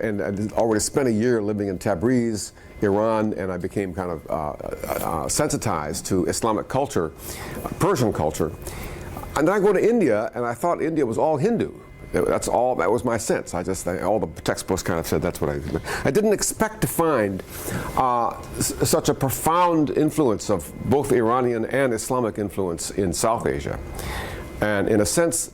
And I'd already spent a year living in Tabriz, Iran, and I became kind of sensitized to Islamic culture, Persian culture. And then I go to India, and I thought India was all Hindu. That's all. That was my sense. All the textbooks kind of said that's what I didn't expect to find such a profound influence of both Iranian and Islamic influence in South Asia. And in a sense,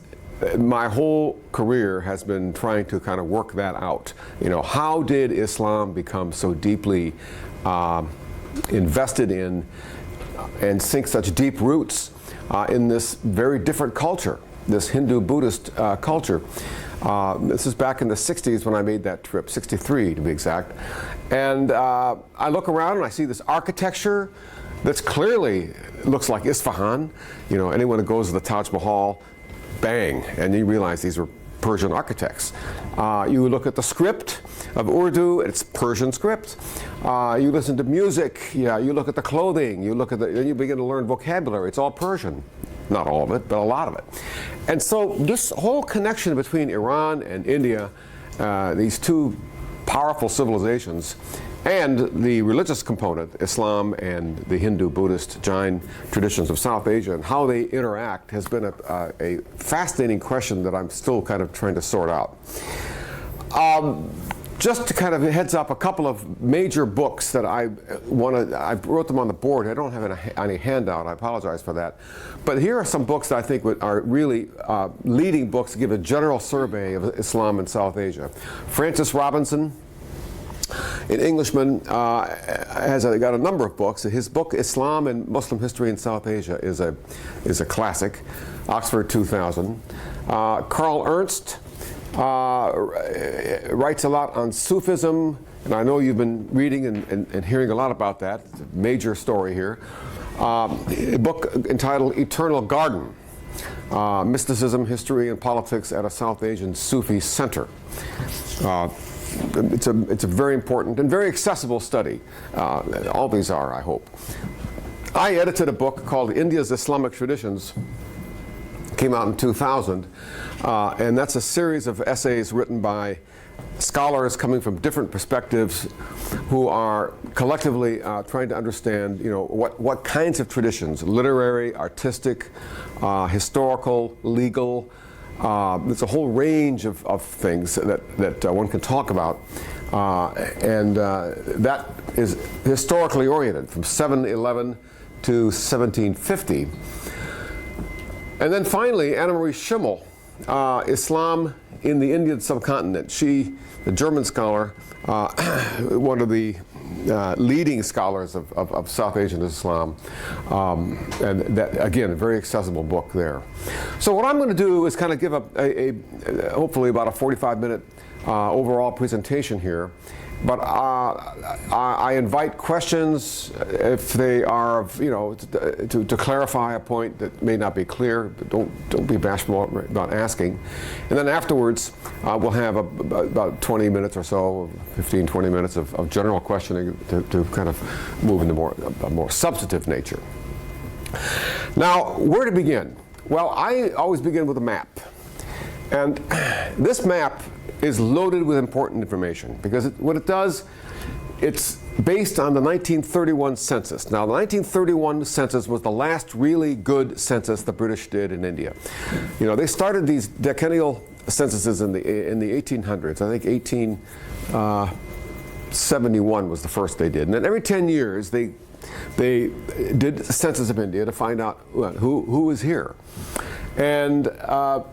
my whole career has been trying to kind of work that out. You know, how did Islam become so deeply invested in and sink such deep roots in this very different culture, this Hindu-Buddhist culture? This is back in the 60s when I made that trip, 63 to be exact. And I look around and I see this architecture that's clearly looks like Isfahan. You know, anyone who goes to the Taj Mahal, bang, and you realize these were Persian architects. You look at the script of Urdu, it's Persian script. You listen to music, yeah, you look at the clothing, you look at then you begin to learn vocabulary. It's all Persian. Not all of it, but a lot of it. And so this whole connection between Iran and India, these two powerful civilizations, and the religious component, Islam and the Hindu, Buddhist, Jain traditions of South Asia, and how they interact has been a fascinating question that I'm still kind of trying to sort out. Just to kind of heads up a couple of major books that I wrote them on the board. I don't have any handout, I apologize for that. But here are some books that I think are really leading books to give a general survey of Islam in South Asia. Francis Robinson, an Englishman, got a number of books. His book, Islam and Muslim History in South Asia, is a classic, Oxford 2000. Carl Ernst writes a lot on Sufism, and I know you've been reading and hearing a lot about that. It's a major story here. A book entitled Eternal Garden, Mysticism, History, and Politics at a South Asian Sufi Center. It's a very important and very accessible study. All these are, I hope. I edited a book called India's Islamic Traditions. Came out in 2000, and that's a series of essays written by scholars coming from different perspectives who are collectively trying to understand, you know, what kinds of traditions, literary, artistic, historical, legal. There's a whole range of things that one can talk about, and that is historically oriented from 711 to 1750. And then finally, Anna Marie Schimmel, Islam in the Indian subcontinent. She, the German scholar, one of the leading scholars of South Asian Islam, and that, again, a very accessible book there. So what I'm going to do is kind of give hopefully about a 45-minute overall presentation here. But I invite questions if they are, you know, to clarify a point that may not be clear. But don't be bashful about asking. And then afterwards, we'll have about 20 minutes or so, 15, 20 minutes of general questioning to kind of move into a more substantive nature. Now, where to begin? Well, I always begin with a map. And this map is loaded with important information because what it does, it's based on the 1931 census. Now, the 1931 census was the last really good census the British did in India. You know, they started these decennial censuses in the 1800s. I think 1871 was the first they did. And then every 10 years, they did a census of India to find out who is here. And the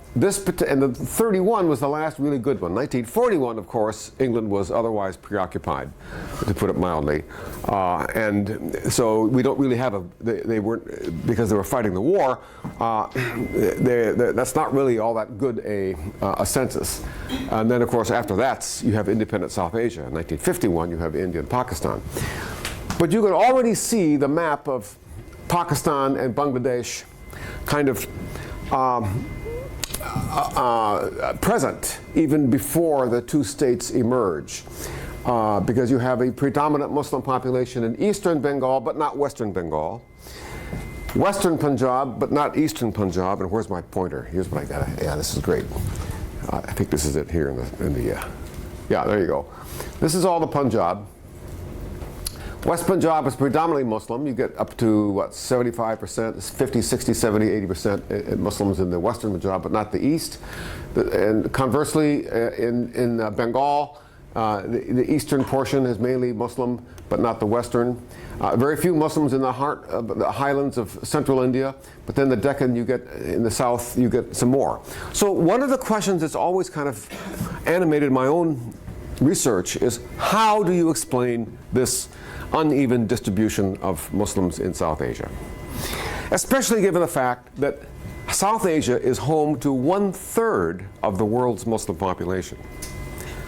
31 was the last really good one. 1941, of course, England was otherwise preoccupied, to put it mildly. And so we don't really have they weren't, because they were fighting the war, that's not really all that good a census. And then, of course, after that, you have independent South Asia. In 1951, you have India and Pakistan. But you can already see the map of Pakistan and Bangladesh kind of present even before the two states emerge, because you have a predominant Muslim population in eastern Bengal but not western Bengal, western Punjab but not eastern Punjab. And where's my pointer? Here's what I got. Yeah, this is great. I think this is it here in the Yeah, there you go. This is all the Punjab. West Punjab is predominantly Muslim. You get up to, what, 75%, 50, 60, 70, 80% Muslims in the Western Punjab, but not the East. And conversely, in Bengal, the eastern portion is mainly Muslim, but not the western. Very few Muslims in the heart of the highlands of central India, but then the Deccan, you get, in the south, you get some more. So one of the questions that's always kind of animated my own research is, how do you explain this uneven distribution of Muslims in South Asia? Especially given the fact that South Asia is home to 1/3 of the world's Muslim population.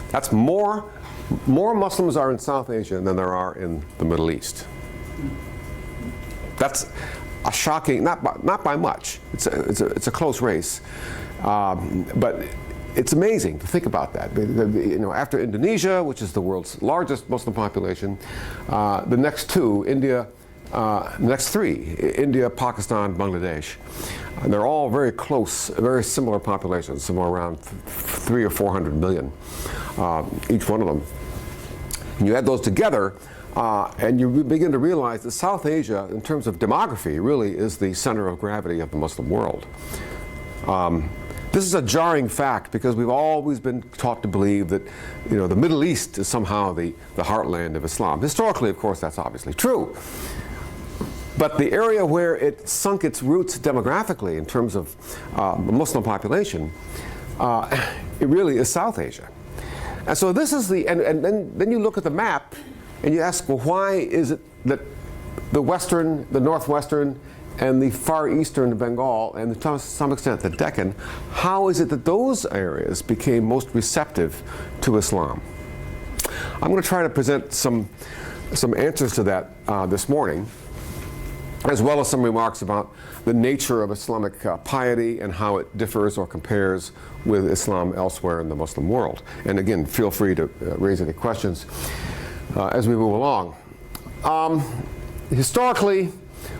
That's more Muslims are in South Asia than there are in the Middle East. That's a shocking, not by much. It's a close race, but it's amazing to think about that. You know, after Indonesia, which is the world's largest Muslim population, the next two, next three, India, Pakistan, Bangladesh, and they're all very close, very similar populations, somewhere around 300 or 400 million, each one of them. And you add those together, and you begin to realize that South Asia, in terms of demography, really is the center of gravity of the Muslim world. This is a jarring fact because we've always been taught to believe that, you know, the Middle East is somehow the heartland of Islam. Historically, of course, that's obviously true. But the area where it sunk its roots demographically in terms of the Muslim population, it really is South Asia. And so this is the, and then you look at the map and you ask, well, why is it that the Western, the Northwestern, and the Far Eastern Bengal, and to some extent the Deccan, how is it that those areas became most receptive to Islam? I'm going to try to present some answers to that this morning, as well as some remarks about the nature of Islamic piety and how it differs or compares with Islam elsewhere in the Muslim world. And again, feel free to raise any questions as we move along. Historically,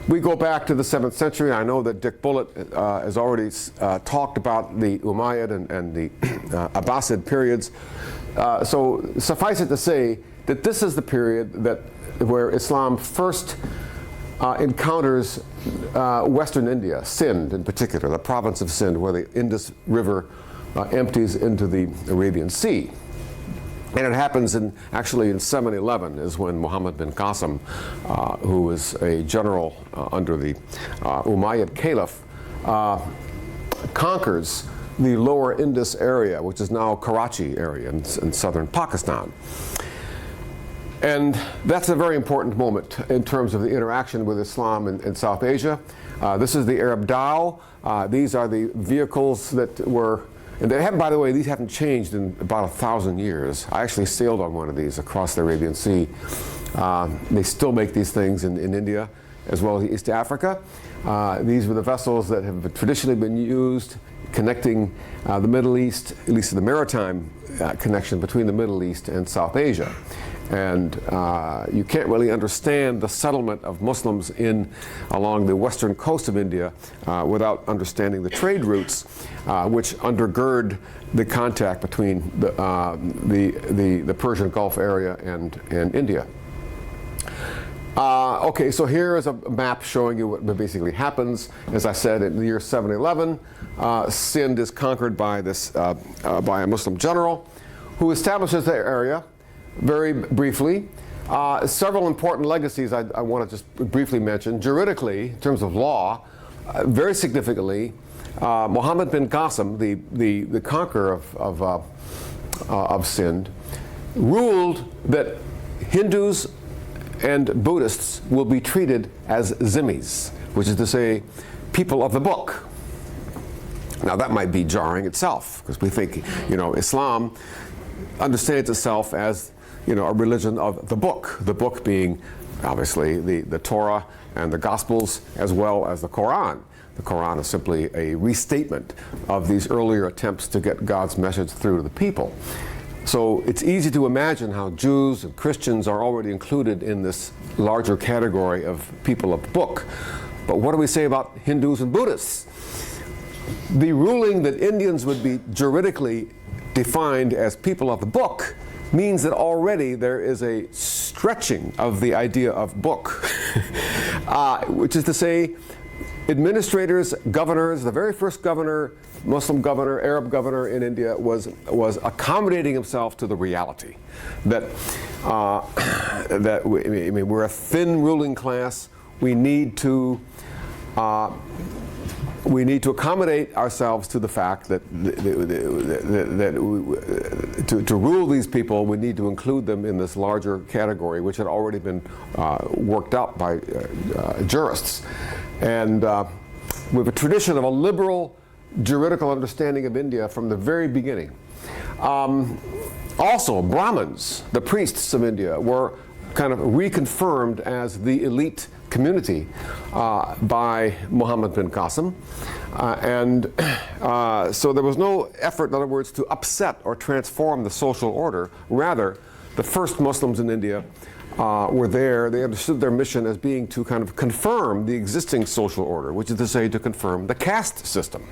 we go back to the 7th century. I know that Dick Bullitt has already talked about the Umayyad and the Abbasid periods. So suffice it to say that this is the period where Islam first encounters Western India, Sindh in particular, the province of Sindh, where the Indus River empties into the Arabian Sea. And it happens actually in 711 is when Muhammad bin Qasim, who was a general under the Umayyad Caliph, conquers the lower Indus area, which is now Karachi area in southern Pakistan. And that's a very important moment in terms of the interaction with Islam in South Asia. This is the Arab dhow. These are the vehicles that were, and they haven't, by the way, these haven't changed in about 1,000 years. I actually sailed on one of these across the Arabian Sea. They still make these things in India as well as East Africa. These were the vessels that have traditionally been used connecting the Middle East, at least the maritime connection between the Middle East and South Asia. And you can't really understand the settlement of Muslims along the western coast of India without understanding the trade routes which undergird the contact between the Persian Gulf area and India. Okay, so here is a map showing you what basically happens. As I said, in the year 711, Sindh is conquered by a Muslim general who establishes the area. Very briefly, several important legacies I want to just briefly mention. Juridically, in terms of law, very significantly, Muhammad bin Qasim, the conqueror of Sindh, ruled that Hindus and Buddhists will be treated as zimmis, which is to say, people of the book. Now that might be jarring itself, because we think, you know, Islam understands itself as, you know, a religion of the book being obviously the Torah and the Gospels, as well as the Quran. The Quran is simply a restatement of these earlier attempts to get God's message through to the people. So it's easy to imagine how Jews and Christians are already included in this larger category of people of the book. But what do we say about Hindus and Buddhists? The ruling that Indians would be juridically defined as people of the book means that already there is a stretching of the idea of book, which is to say, administrators, governors, the very first governor, Muslim governor, Arab governor in India was accommodating himself to the reality that we're a thin ruling class. We need to accommodate ourselves to the fact that to rule these people, we need to include them in this larger category, which had already been worked out by jurists. And we have a tradition of a liberal juridical understanding of India from the very beginning. Also, Brahmins, the priests of India, were kind of reconfirmed as the elite community by Muhammad bin Qasim. So there was no effort, in other words, to upset or transform the social order. Rather, the first Muslims in India were there. They understood their mission as being to kind of confirm the existing social order, which is to say, to confirm the caste system.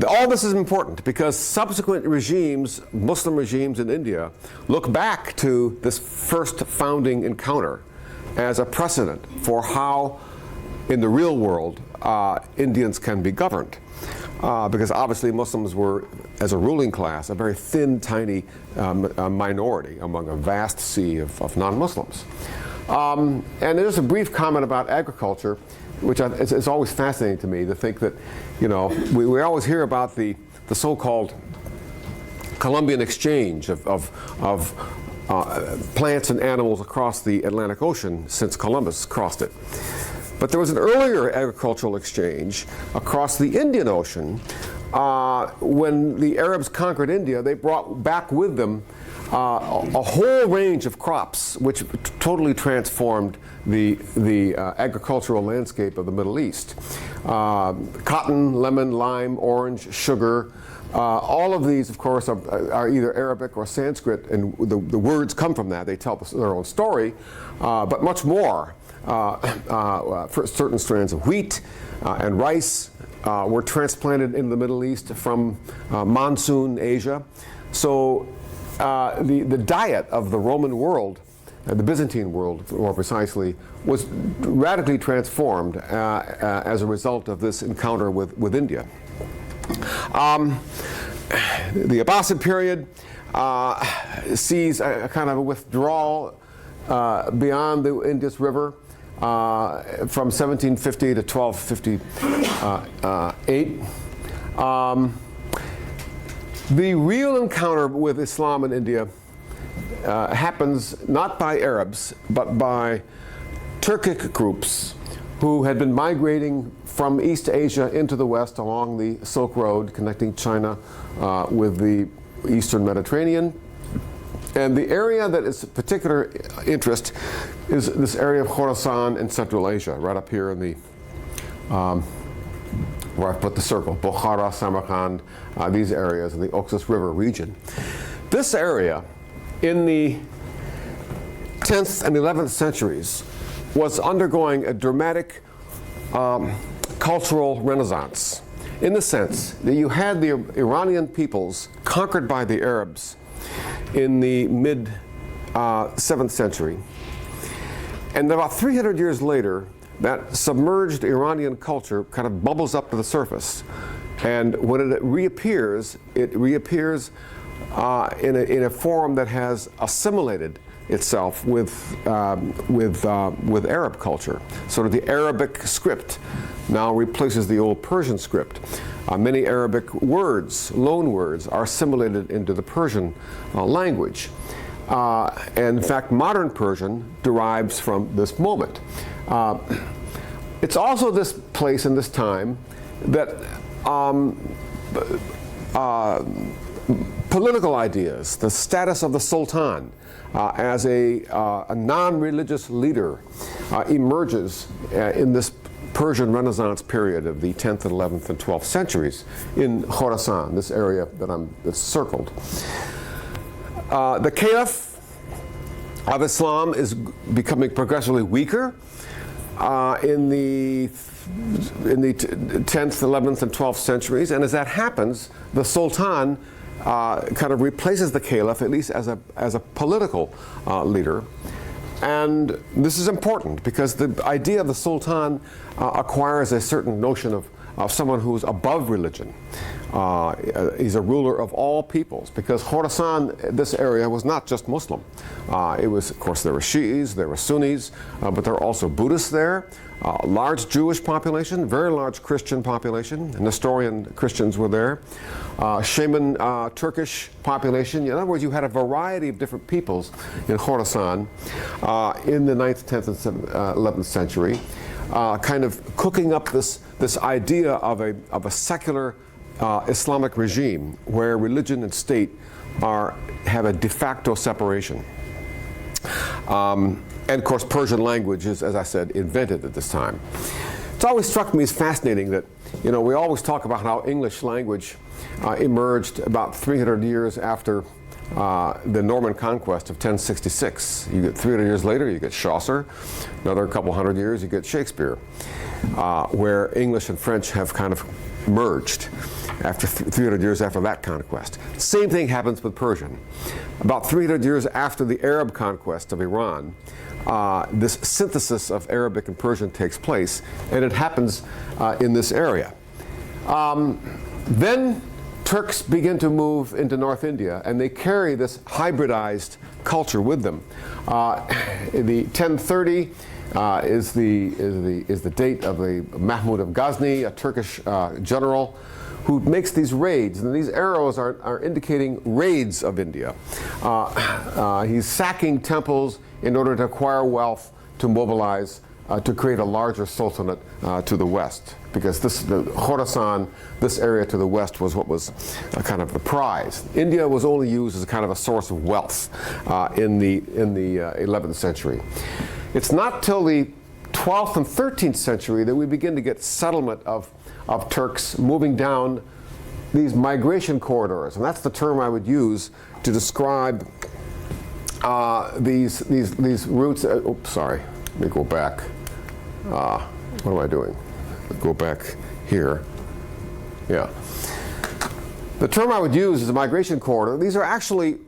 All this is important because subsequent regimes, Muslim regimes in India, look back to this first founding encounter as a precedent for how, in the real world, Indians can be governed. Because obviously Muslims were, as a ruling class, a very thin, tiny minority among a vast sea of non-Muslims. And there's a brief comment about agriculture, which it's always fascinating to me to think that, you know, we always hear about the so-called Columbian exchange of plants and animals across the Atlantic Ocean since Columbus crossed it. But there was an earlier agricultural exchange across the Indian Ocean. When the Arabs conquered India, they brought back with them a whole range of crops which totally transformed the agricultural landscape of the Middle East. Cotton, lemon, lime, orange, sugar. All of these, of course, are either Arabic or Sanskrit, and the words come from that. They tell their own story, but much more. For certain strands of wheat and rice were transplanted in the Middle East from monsoon Asia. So the diet of the Roman world, the Byzantine world more precisely, was radically transformed as a result of this encounter with India. The Abbasid period sees a kind of a withdrawal beyond the Indus River from 1750 to 1258. The real encounter with Islam in India happens not by Arabs, but by Turkic groups who had been migrating from East Asia into the West along the Silk Road connecting China with the Eastern Mediterranean. And the area that is of particular interest is this area of Khorasan in Central Asia, right up here in the, where I've put the circle, Bukhara, Samarkand, these areas in the Oxus River region. This area, in the 10th and 11th centuries, was undergoing a dramatic cultural renaissance, in the sense that you had the Iranian peoples conquered by the Arabs in the mid 7th century. And about 300 years later, that submerged Iranian culture kind of bubbles up to the surface. And when it reappears in a form that has assimilated itself with Arab culture. Sort of the Arabic script now replaces the old Persian script. Many Arabic words, loan words, are assimilated into the Persian language. And in fact, modern Persian derives from this moment. It's also this place and this time that political ideas, the status of the Sultan as a non-religious leader emerges in this Persian Renaissance period of the 10th and 11th and 12th centuries in Khorasan, this area that's circled. The Caliph of Islam is becoming progressively weaker in the 10th, 11th, and 12th centuries, and as that happens, the Sultan kind of replaces the caliph, at least as a political leader. And this is important because the idea of the sultan acquires a certain notion of someone who's above religion. He's a ruler of all peoples, because Khorasan, this area, was not just Muslim. It was, of course, there were Shi'is, there were Sunnis, but there were also Buddhists there, large Jewish population, very large Christian population, Nestorian Christians were there, Shaman Turkish population. In other words, you had a variety of different peoples in Khorasan in the 9th, 10th, and 11th century, kind of cooking up this idea of a secular Islamic regime where religion and state have a de facto separation. And of course, Persian language is, as I said, invented at this time. It's always struck me as fascinating that, we always talk about how English language emerged about 300 years after the Norman conquest of 1066. You get 300 years later, you get Chaucer. Another couple hundred years, you get Shakespeare, where English and French have kind of merged after 300 years after that conquest. Same thing happens with Persian. About 300 years after the Arab conquest of Iran, this synthesis of Arabic and Persian takes place, and it happens in this area. Then Turks begin to move into North India, and they carry this hybridized culture with them. The 1030 is the date of the Mahmud of Ghazni, a Turkish general, who makes these raids, and these arrows are indicating raids of India. He's sacking temples in order to acquire wealth, to mobilize, to create a larger sultanate to the west, because Khorasan, this area to the west, was what was kind of the prize. India was only used as a kind of a source of wealth in the 11th century. It's not till the 12th and 13th century that we begin to get settlement of Turks moving down these migration corridors, and that's the term I would use to describe these routes. Oops, sorry. Let me go back. What am I doing? Go back here. Yeah. The term I would use is a migration corridor. These are actually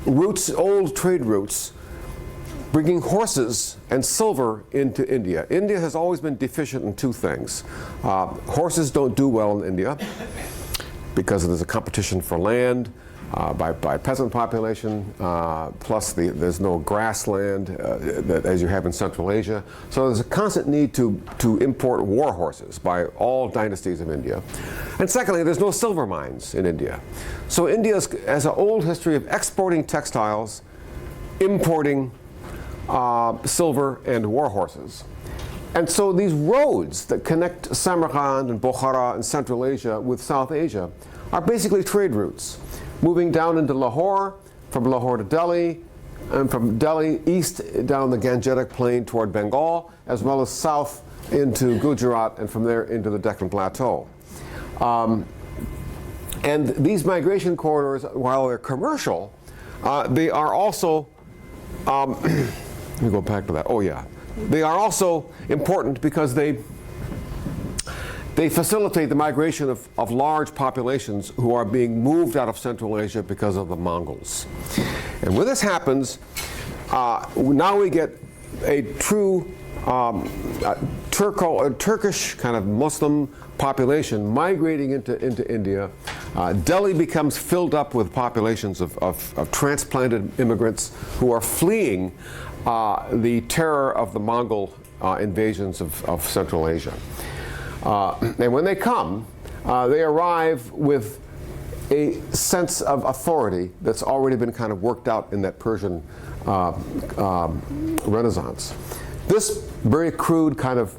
routes, old trade routes, bringing horses and silver into India. India has always been deficient in two things. Horses don't do well in India because there's a competition for land by peasant population, plus there's no grassland as you have in Central Asia. So there's a constant need to import war horses by all dynasties of India. And secondly, there's no silver mines in India. So India has an old history of exporting textiles, importing silver and war horses. And so these roads that connect Samarkand and Bukhara and Central Asia with South Asia are basically trade routes, moving down into Lahore, from Lahore to Delhi, and from Delhi east down the Gangetic Plain toward Bengal, as well as south into Gujarat, and from there into the Deccan Plateau. And these migration corridors, while they're commercial, they are also let me go back to that. Oh yeah. They are also important because they facilitate the migration of large populations who are being moved out of Central Asia because of the Mongols. And when this happens, now we get a true Turkish kind of Muslim population migrating into India. Delhi becomes filled up with populations of transplanted immigrants who are fleeing the terror of the Mongol invasions of Central Asia. And when they come, they arrive with a sense of authority that's already been kind of worked out in that Persian Renaissance. This very crude kind of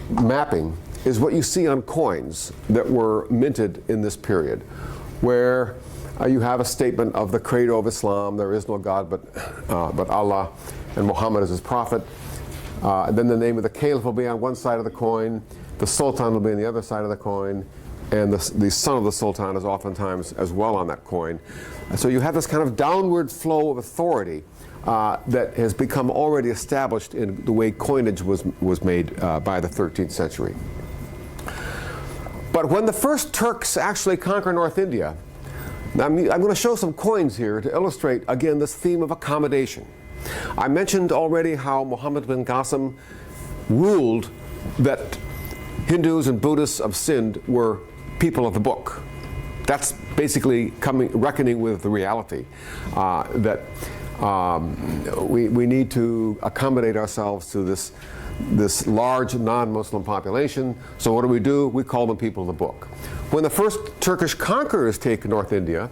mapping is what you see on coins that were minted in this period, where you have a statement of the credo of Islam: there is no God but Allah, and Muhammad is his prophet. Then the name of the caliph will be on one side of the coin, the sultan will be on the other side of the coin, and the son of the sultan is oftentimes as well on that coin. So you have this kind of downward flow of authority that has become already established in the way coinage was made by the 13th century. But when the first Turks actually conquer North India, Now, I'm going to show some coins here to illustrate, again, this theme of accommodation. I mentioned already how Muhammad bin Qasim ruled that Hindus and Buddhists of Sind were people of the book. That's basically reckoning with the reality that we need to accommodate ourselves to this large non-Muslim population. So what do? We call them people of the book. When the first Turkish conquerors take North India,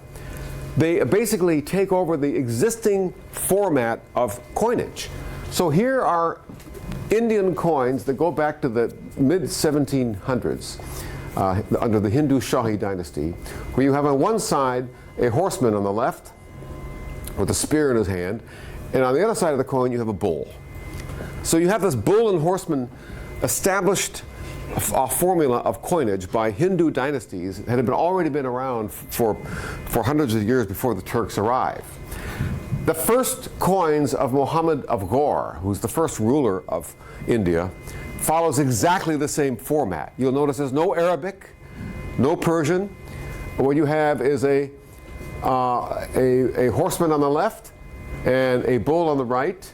they basically take over the existing format of coinage. So here are Indian coins that go back to the mid-1700s under the Hindu Shahi dynasty, where you have on one side a horseman on the left with a spear in his hand, and on the other side of the coin you have a bull. So you have this bull and horseman established a formula of coinage by Hindu dynasties that had already been around for hundreds of years before the Turks arrived. The first coins of Muhammad of Ghor, who's the first ruler of India, follows exactly the same format. You'll notice there's no Arabic, no Persian. What you have is a horseman on the left and a bull on the right.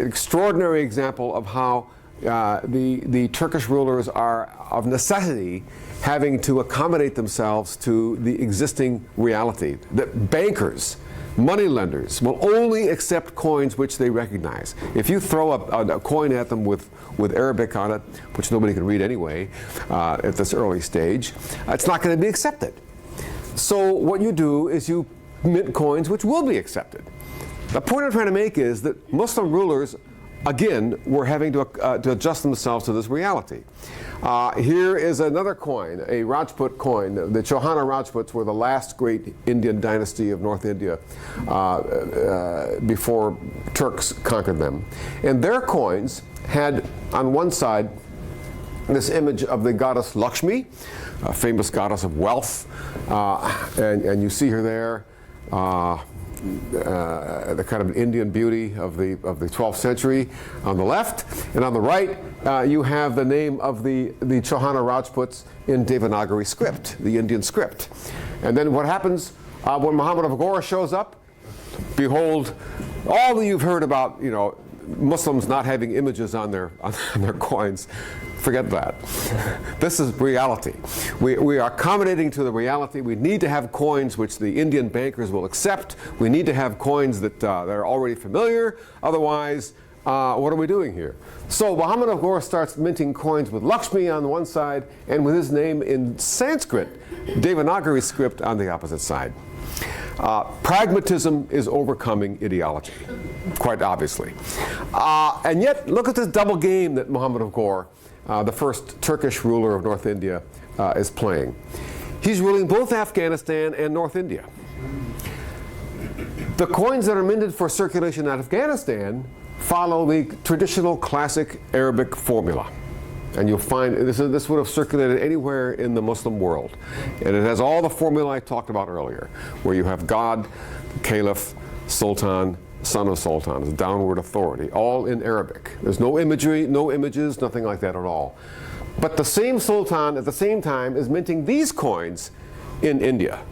Extraordinary example of how the Turkish rulers are of necessity having to accommodate themselves to the existing reality. That bankers, moneylenders will only accept coins which they recognize. If you throw a coin at them with Arabic on it, which nobody can read anyway at this early stage, it's not going to be accepted. So what you do is you mint coins which will be accepted. The point I'm trying to make is that Muslim rulers, again, were having to adjust themselves to this reality. Here is another coin, a Rajput coin. The Chauhana Rajputs were the last great Indian dynasty of North India before Turks conquered them. And their coins had on one side this image of the goddess Lakshmi, a famous goddess of wealth, and you see her there. The kind of Indian beauty of the 12th century on the left, and on the right you have the name of the Chauhana Rajputs in Devanagari script, the Indian script. And then what happens when Muhammad of Ghor shows up? Behold, all that you've heard about, Muslims not having images on their coins. Forget that. This is reality. We are accommodating to the reality. We need to have coins which the Indian bankers will accept. We need to have coins that are already familiar. Otherwise, what are we doing here? So Muhammad of Ghor starts minting coins with Lakshmi on one side and with his name in Sanskrit, Devanagari script, on the opposite side. Pragmatism is overcoming ideology, quite obviously. And yet, look at this double game that Muhammad of Ghor, the first Turkish ruler of North India, is playing. He's ruling both Afghanistan and North India. The coins that are minted for circulation in Afghanistan follow the traditional classic Arabic formula. And you'll find this would have circulated anywhere in the Muslim world. And it has all the formula I talked about earlier, where you have God, Caliph, Sultan, son of Sultan, is downward authority, all in Arabic. There's no imagery, no images, nothing like that at all. But the same Sultan at the same time is minting these coins in India.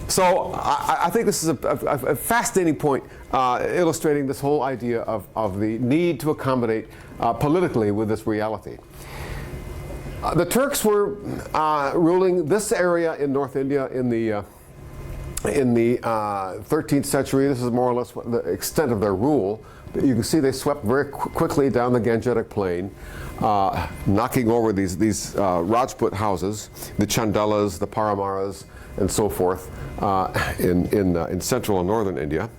So I think this is a fascinating point illustrating this whole idea of the need to accommodate politically with this reality. The Turks were ruling this area in North India in the 13th century. This is more or less the extent of their rule. You can see they swept very quickly down the Gangetic Plain, knocking over these Rajput houses, the Chandalas, the Paramaras, and so forth in central and northern India.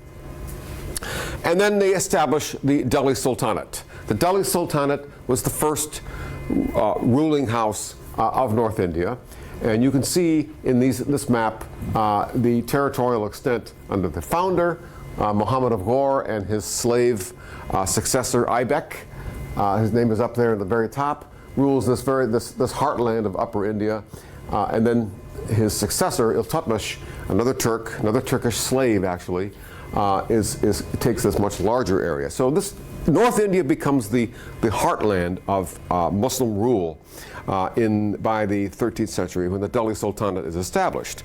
And then they established the Delhi Sultanate. The Delhi Sultanate was the first ruling house of North India. And you can see in this map the territorial extent under the founder, Muhammad of Ghor, and his slave successor, Aibek. His name is up there at the very top, rules this heartland of Upper India. And then his successor, Iltutmish, another Turkish slave actually, takes this much larger area. So this North India becomes the heartland of Muslim rule by the 13th century when the Delhi Sultanate is established.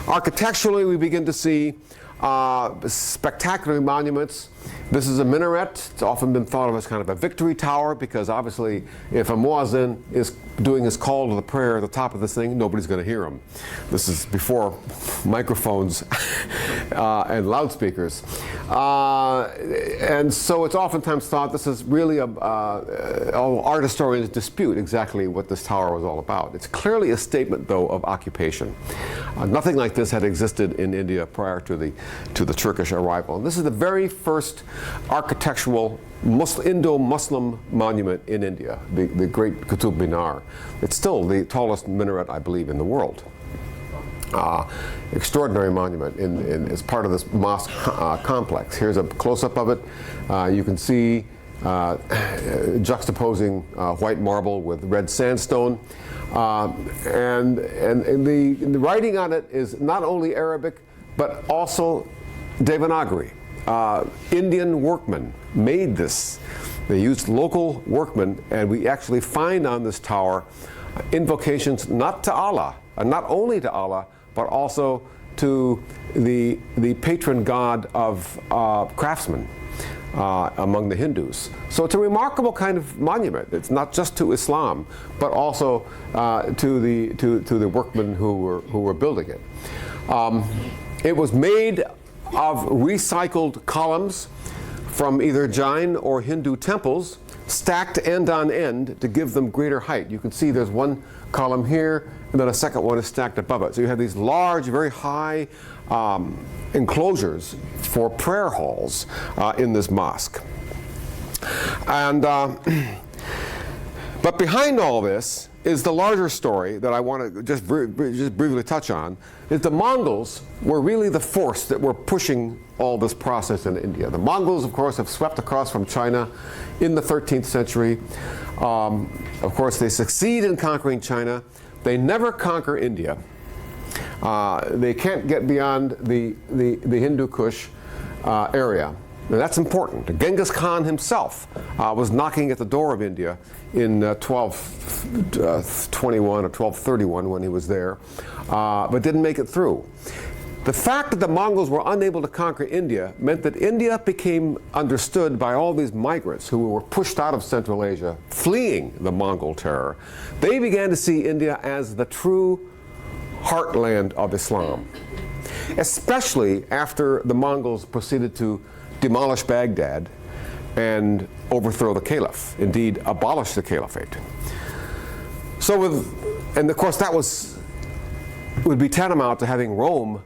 Architecturally, we begin to see spectacular monuments. This is a minaret. It's often been thought of as kind of a victory tower because obviously if a muezzin is doing his call to the prayer at the top of this thing, nobody's going to hear him. This is before microphones and loudspeakers. And so it's oftentimes thought this is really art historians dispute exactly what this tower was all about. It's clearly a statement, though, of occupation. Nothing like this had existed in India prior to the Turkish arrival. And this is the very first architectural Indo-Muslim monument in India, the great Qutub Minar. It's still the tallest minaret, I believe, in the world. Extraordinary monument as part of this mosque complex. Here's a close-up of it. You can see juxtaposing white marble with red sandstone. And the writing on it is not only Arabic, but also Devanagari. Indian workmen made this. They used local workmen, and we actually find on this tower invocations not to Allah, and not only to Allah, but also to the patron god of craftsmen among the Hindus. So it's a remarkable kind of monument. It's not just to Islam, but also to the workmen who were building it. It was made of recycled columns from either Jain or Hindu temples, stacked end on end to give them greater height. You can see there's one column here, and then a second one is stacked above it. So you have these large, very high enclosures for prayer halls in this mosque. And but behind all this is the larger story that I want to just briefly touch on, is the Mongols were really the force that were pushing all this process in India. The Mongols, of course, have swept across from China in the 13th century. Of course, they succeed in conquering China. They never conquer India. They can't get beyond the Hindu Kush area. Now, that's important. Genghis Khan himself was knocking at the door of India in 1221 or 1231 when he was there, but didn't make it through. The fact that the Mongols were unable to conquer India meant that India became understood by all these migrants who were pushed out of Central Asia, fleeing the Mongol terror. They began to see India as the true heartland of Islam, especially after the Mongols proceeded to demolish Baghdad and overthrow the caliph, indeed abolish the caliphate. So and of course that would be tantamount to having Rome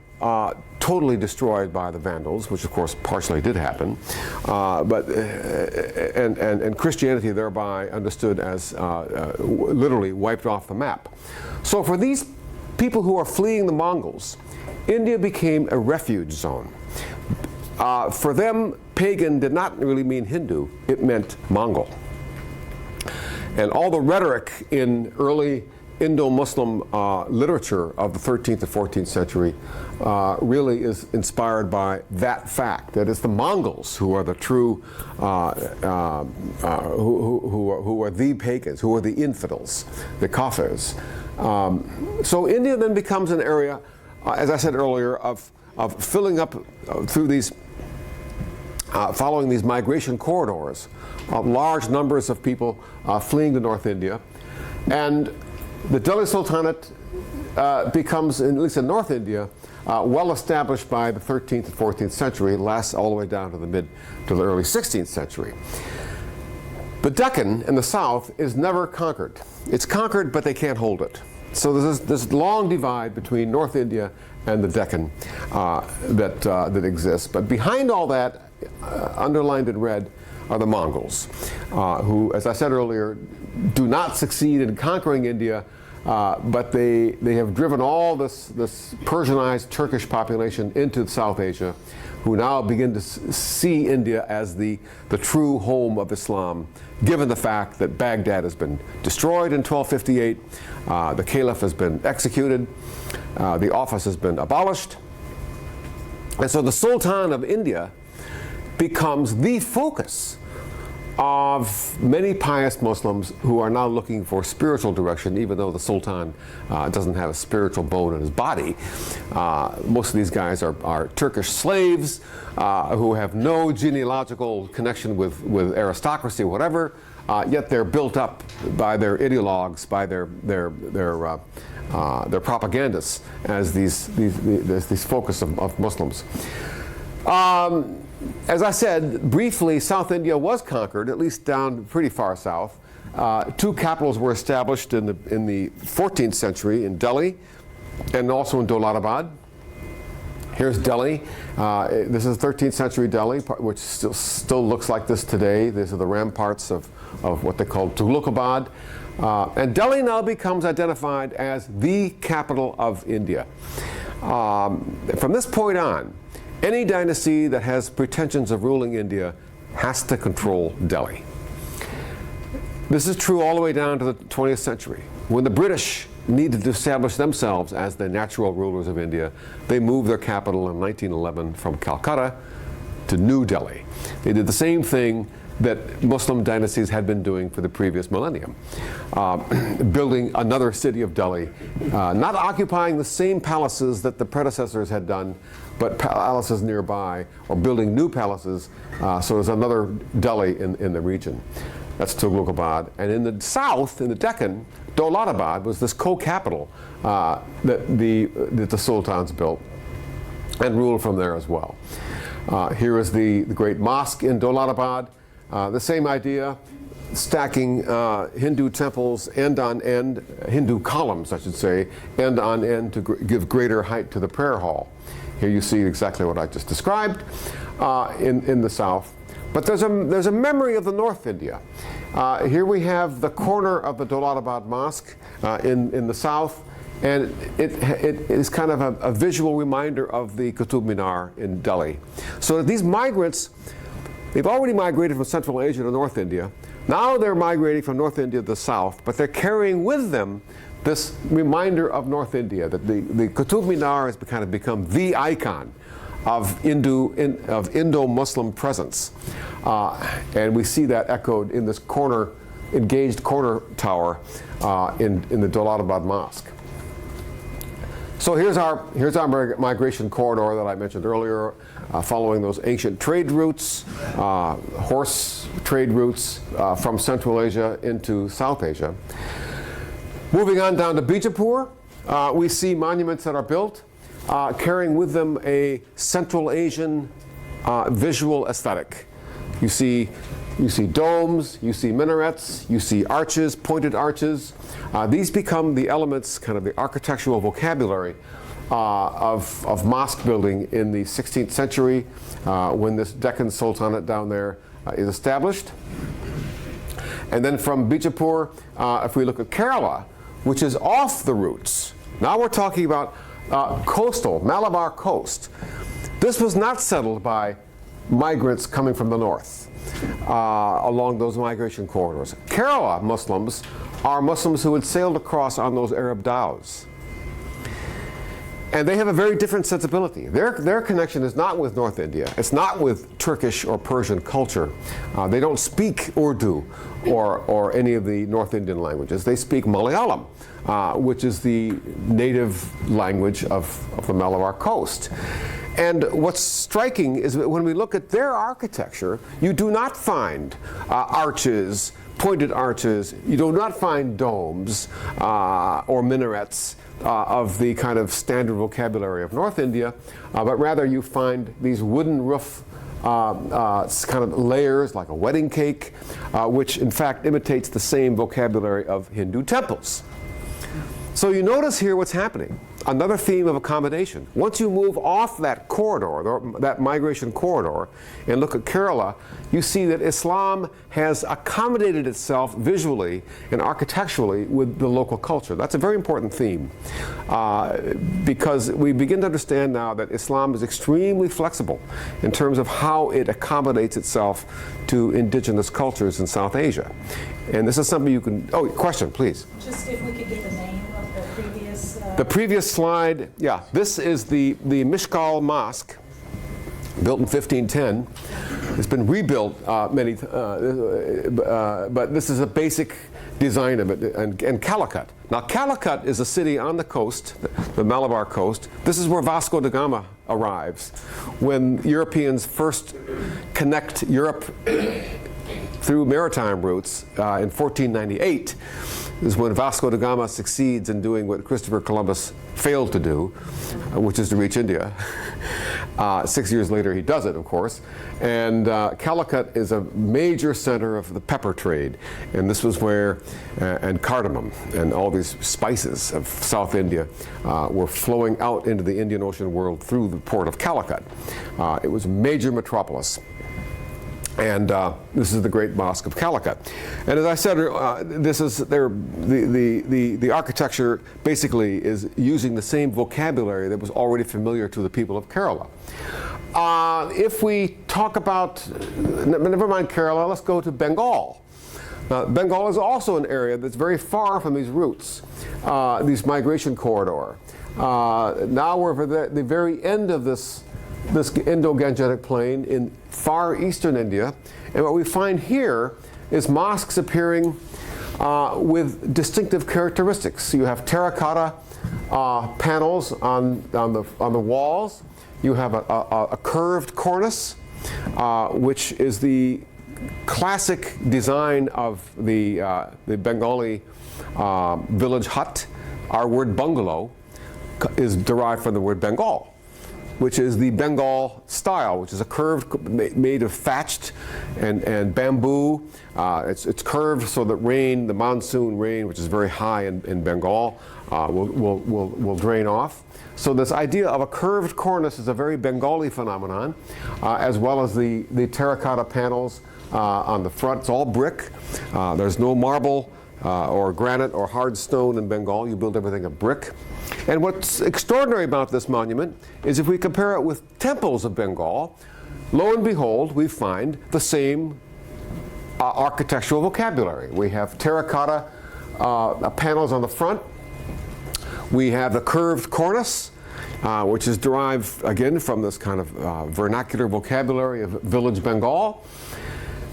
totally destroyed by the Vandals, which of course partially did happen, and Christianity thereby understood as literally wiped off the map. So for these people who are fleeing the Mongols, India became a refuge zone. For them, pagan did not really mean Hindu, it meant Mongol. And all the rhetoric in early Indo-Muslim literature of the 13th and 14th century really is inspired by that fact, that it's the Mongols who are the true, who are the pagans, who are the infidels, the kafirs. So India then becomes an area, as I said earlier, of filling up through these, following these migration corridors, large numbers of people fleeing to North India. And the Delhi Sultanate becomes, at least in North India, well established by the 13th and 14th century, lasts all the way down to the early 16th century. The Deccan in the south is never conquered. It's conquered, but they can't hold it. So there's this long divide between North India and the Deccan that exists. But behind all that, underlined in red, are the Mongols, who, as I said earlier, do not succeed in conquering India, but they have driven all this Persianized Turkish population into South Asia, who now begin to see India as the true home of Islam, given the fact that Baghdad has been destroyed in 1258, the caliph has been executed, the office has been abolished, and so the Sultan of India becomes the focus of many pious Muslims who are now looking for spiritual direction, even though the Sultan doesn't have a spiritual bone in his body. Most of these guys are Turkish slaves who have no genealogical connection with aristocracy or whatever, yet they're built up by their ideologues, by their propagandists as these focus of Muslims. As I said, briefly, South India was conquered, at least down pretty far south. Two capitals were established in the 14th century in Delhi and also in Dowlatabad. Here's Delhi. This is 13th century Delhi, which still looks like this today. These are the ramparts of what they call Tughlaqabad. And Delhi now becomes identified as the capital of India. From this point on, any dynasty that has pretensions of ruling India has to control Delhi. This is true all the way down to the 20th century. When the British needed to establish themselves as the natural rulers of India, they moved their capital in 1911 from Calcutta to New Delhi. They did the same thing that Muslim dynasties had been doing for the previous millennium, building another city of Delhi, not occupying the same palaces that the predecessors had done, but palaces nearby, or building new palaces, so there's another Delhi in the region. That's Tughlaqabad. And in the south, in the Deccan, Dowlatabad was this co-capital that the sultans built and ruled from there as well. Here is the great mosque in Dowlatabad. The same idea, stacking Hindu temples end on end, Hindu columns I should say, end on end to give greater height to the prayer hall. Here you see exactly what I just described in the south. But there's a memory of the North India. Here we have the corner of the Dowlatabad Mosque in the south, and it is kind of a visual reminder of the Qutub Minar in Delhi. So these migrants, they've already migrated from Central Asia to North India. Now they're migrating from North India to the south, but they're carrying with them this reminder of North India, that the Qutub Minar has kind of become the icon of Indo-Muslim presence. And we see that echoed in this engaged corner tower in the Dowlatabad Mosque. So here's our migration corridor that I mentioned earlier, following those ancient trade routes, horse trade routes from Central Asia into South Asia. Moving on down to Bijapur, we see monuments that are built, carrying with them a Central Asian visual aesthetic. You see domes, you see minarets, you see arches, pointed arches. These become the elements, kind of the architectural vocabulary of mosque building in the 16th century when this Deccan Sultanate down there is established. And then from Bijapur, if we look at Kerala, which is off the routes, now we're talking about coastal, Malabar coast. This was not settled by migrants coming from the north along those migration corridors. Kerala Muslims are Muslims who had sailed across on those Arab dhows. And they have a very different sensibility. Their connection is not with North India. It's not with Turkish or Persian culture. They don't speak Urdu or any of the North Indian languages. They speak Malayalam, which is the native language of the Malabar coast. And what's striking is that when we look at their architecture, you do not find arches, pointed arches. You do not find domes or minarets of the kind of standard vocabulary of North India, but rather you find these wooden roof kind of layers like a wedding cake, which in fact imitates the same vocabulary of Hindu temples. So you notice here what's happening. Another theme of accommodation. Once you move off that corridor, that migration corridor, and look at Kerala, you see that Islam has accommodated itself visually and architecturally with the local culture. That's a very important theme because we begin to understand now that Islam is extremely flexible in terms of how it accommodates itself to indigenous cultures in South Asia. And this is something you can, oh, question, please. Just if we could get the name of the previous... The previous slide, yeah, this is the Mishkal Mosque, built in 1510. It's been rebuilt but this is a basic design of it. And Calicut. Now, Calicut is a city on the coast, the Malabar coast. This is where Vasco da Gama arrives. When Europeans first connect Europe through maritime routes in 1498, is when Vasco da Gama succeeds in doing what Christopher Columbus failed to do, which is to reach India. 6 years later, he does it, of course. And Calicut is a major center of the pepper trade. And this was where, and cardamom, and all these spices of South India were flowing out into the Indian Ocean world through the port of Calicut. It was a major metropolis. And this is the Great Mosque of Calicut. And as I said, this is the architecture basically is using the same vocabulary that was already familiar to the people of Kerala. If we talk about, never mind Kerala, let's go to Bengal. Bengal is also an area that's very far from these routes, these migration corridor. Now we're at the very end of this Indo-Gangetic plain in far eastern India, and what we find here is mosques appearing with distinctive characteristics. You have terracotta panels on the walls. You have a curved cornice, which is the classic design of the Bengali village hut. Our word bungalow is derived from the word Bengal, which is the Bengal style, which is a curved, made of thatched and bamboo. It's curved so that rain, the monsoon rain, which is very high in Bengal, will drain off. So this idea of a curved cornice is a very Bengali phenomenon, as well as the terracotta panels on the front. It's all brick. There's no marble or granite or hard stone in Bengal. You build everything of brick. And what's extraordinary about this monument is if we compare it with temples of Bengal, lo and behold, we find the same architectural vocabulary. We have terracotta panels on the front. We have the curved cornice, which is derived, again, from this kind of vernacular vocabulary of village Bengal.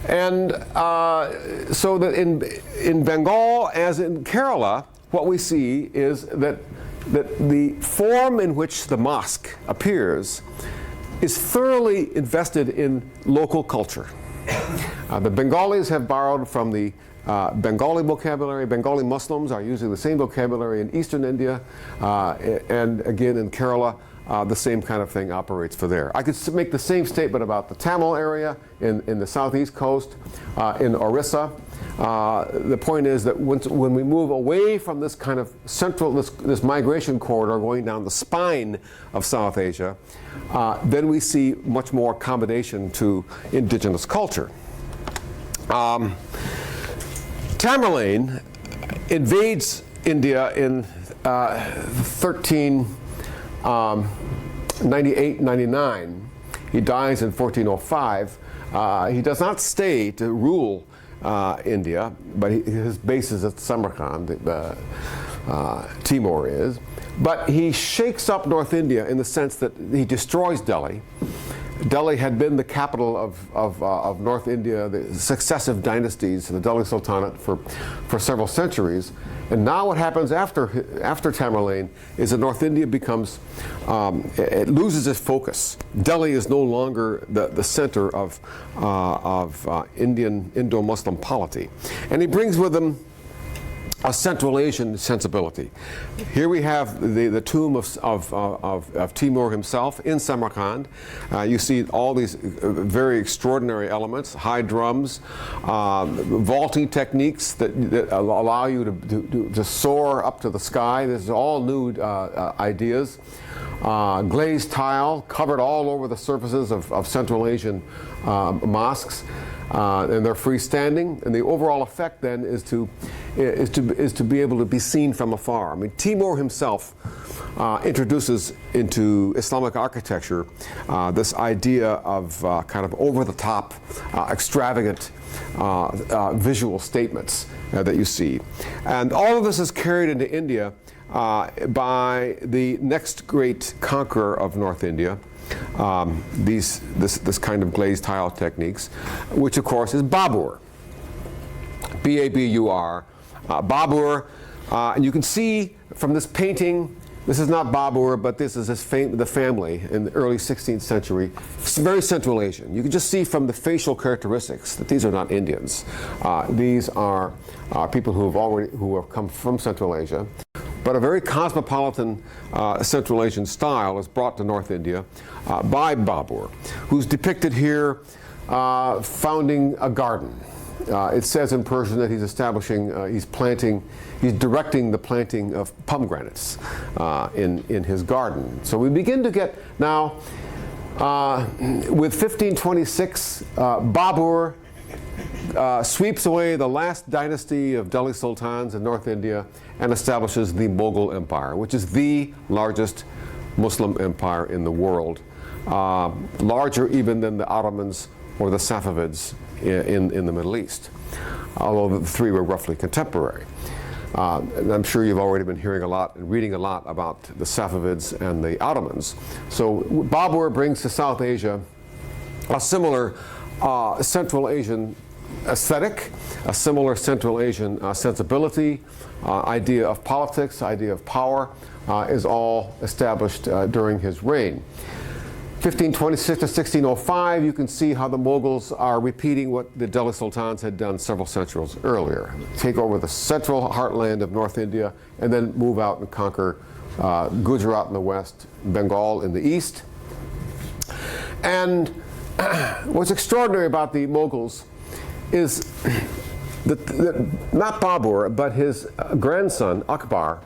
And so that in Bengal, as in Kerala, what we see is that the form in which the mosque appears is thoroughly invested in local culture. The Bengalis have borrowed from the Bengali vocabulary. Bengali Muslims are using the same vocabulary in eastern India, and again in Kerala, the same kind of thing operates for there. I could make the same statement about the Tamil area in the southeast coast, in Orissa. The point is that when we move away from this kind of central, this migration corridor going down the spine of South Asia, then we see much more accommodation to indigenous culture. Tamerlane invades India in 1398-99. He dies in 1405. He does not stay to rule India, but his base is at Samarkand, Timur is. But he shakes up North India in the sense that he destroys Delhi. Delhi had been the capital of North India, the successive dynasties, the Delhi Sultanate for several centuries. And now what happens after Tamerlane is that North India becomes, it loses its focus. Delhi is no longer the center of Indo-Muslim polity. And he brings with him a Central Asian sensibility. Here we have the tomb of Timur himself in Samarkand. You see all these very extraordinary elements, high drums, vaulting techniques that allow you to soar up to the sky. This is all new ideas. Glazed tile covered all over the surfaces of Central Asian mosques. And they're freestanding, and the overall effect then is to be able to be seen from afar. I mean, Timur himself introduces into Islamic architecture this idea of kind of over-the-top, extravagant visual statements that you see. And all of this is carried into India by the next great conqueror of North India, this kind of glazed tile techniques, which of course is Babur. B-A-B-U-R. Babur, and you can see from this painting, this is not Babur, but this is the family in the early 16th century. It's very Central Asian. You can just see from the facial characteristics that these are not Indians. These are people who have come from Central Asia. But a very cosmopolitan Central Asian style is brought to North India by Babur, who's depicted here founding a garden. It says in Persian that he's directing the planting of pomegranates in his garden. So we begin to get now, with 1526, Babur sweeps away the last dynasty of Delhi sultans in North India and establishes the Mughal Empire, which is the largest Muslim empire in the world, larger even than the Ottomans or the Safavids in the Middle East, although the three were roughly contemporary. And I'm sure you've already been hearing a lot and reading a lot about the Safavids and the Ottomans. So Babur brings to South Asia a similar Central Asian aesthetic, a similar Central Asian sensibility, idea of politics, idea of power, is all established during his reign. 1526 to 1605, you can see how the Mughals are repeating what the Delhi Sultans had done several centuries earlier. Take over the central heartland of North India and then move out and conquer Gujarat in the west, Bengal in the east. And what's extraordinary about the Mughals is that not Babur, but his grandson, Akbar,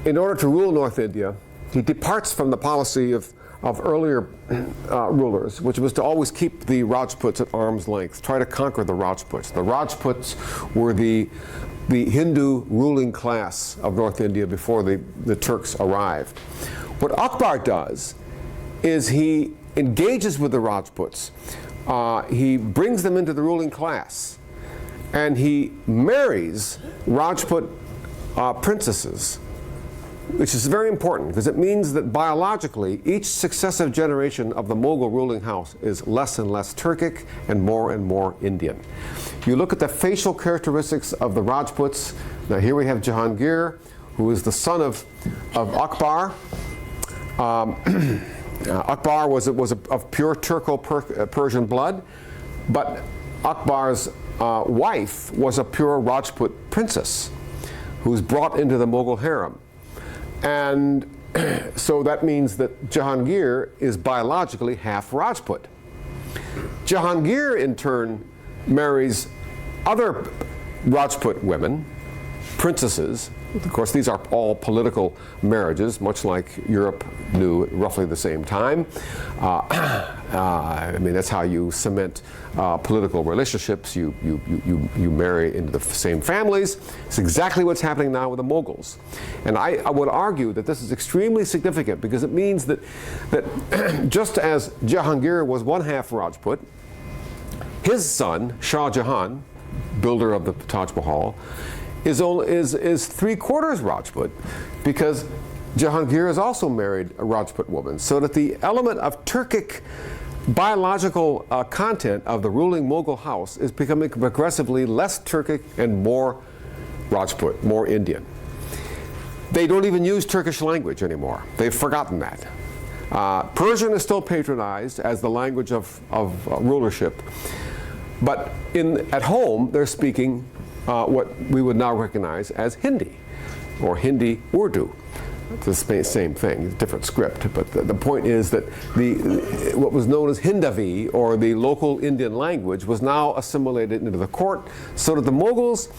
in order to rule North India, he departs from the policy of earlier rulers, which was to always keep the Rajputs at arm's length, try to conquer the Rajputs. The Rajputs were the Hindu ruling class of North India before the Turks arrived. What Akbar does is he engages with the Rajputs. He brings them into the ruling class, and he marries Rajput princesses, which is very important because it means that biologically each successive generation of the Mughal ruling house is less and less Turkic and more Indian. You look at the facial characteristics of the Rajputs. Now here we have Jahangir, who is the son of Akbar. Akbar was of pure Turco-Persian blood, but Akbar's wife was a pure Rajput princess who was brought into the Mughal harem. And so that means that Jahangir is biologically half Rajput. Jahangir, in turn, marries other Rajput women, princesses. Of course, these are all political marriages, much like Europe knew at roughly the same time. I mean, that's how you cement political relationships. You marry into the same families. It's exactly what's happening now with the Mughals. And I would argue that this is extremely significant because it means that just as Jahangir was one half Rajput, his son, Shah Jahan, builder of the Taj Mahal, is 3/4 Rajput, because Jahangir has also married a Rajput woman, so that the element of Turkic biological content of the ruling Mughal house is becoming progressively less Turkic and more Rajput, more Indian. They don't even use Turkish language anymore. They've forgotten that. Persian is still patronized as the language of rulership, but at home they're speaking what we would now recognize as Hindi, or Hindi Urdu. It's the same thing, different script, but the point is that what was known as Hindavi, or the local Indian language, was now assimilated into the court, so that the Mughals,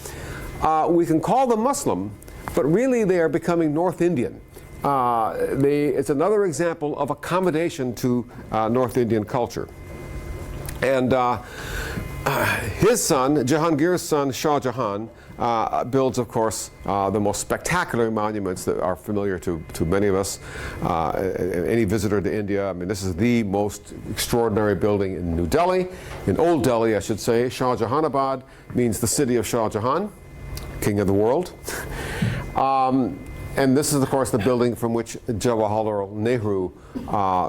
we can call them Muslim, but really they are becoming North Indian. It's another example of accommodation to North Indian culture. And his son, Jahangir's son, Shah Jahan, builds, of course, the most spectacular monuments that are familiar to many of us, any visitor to India. I mean, this is the most extraordinary building in New Delhi, in Old Delhi, I should say. Shah Jahanabad means the city of Shah Jahan, king of the world. And this is, of course, the building from which Jawaharlal Nehru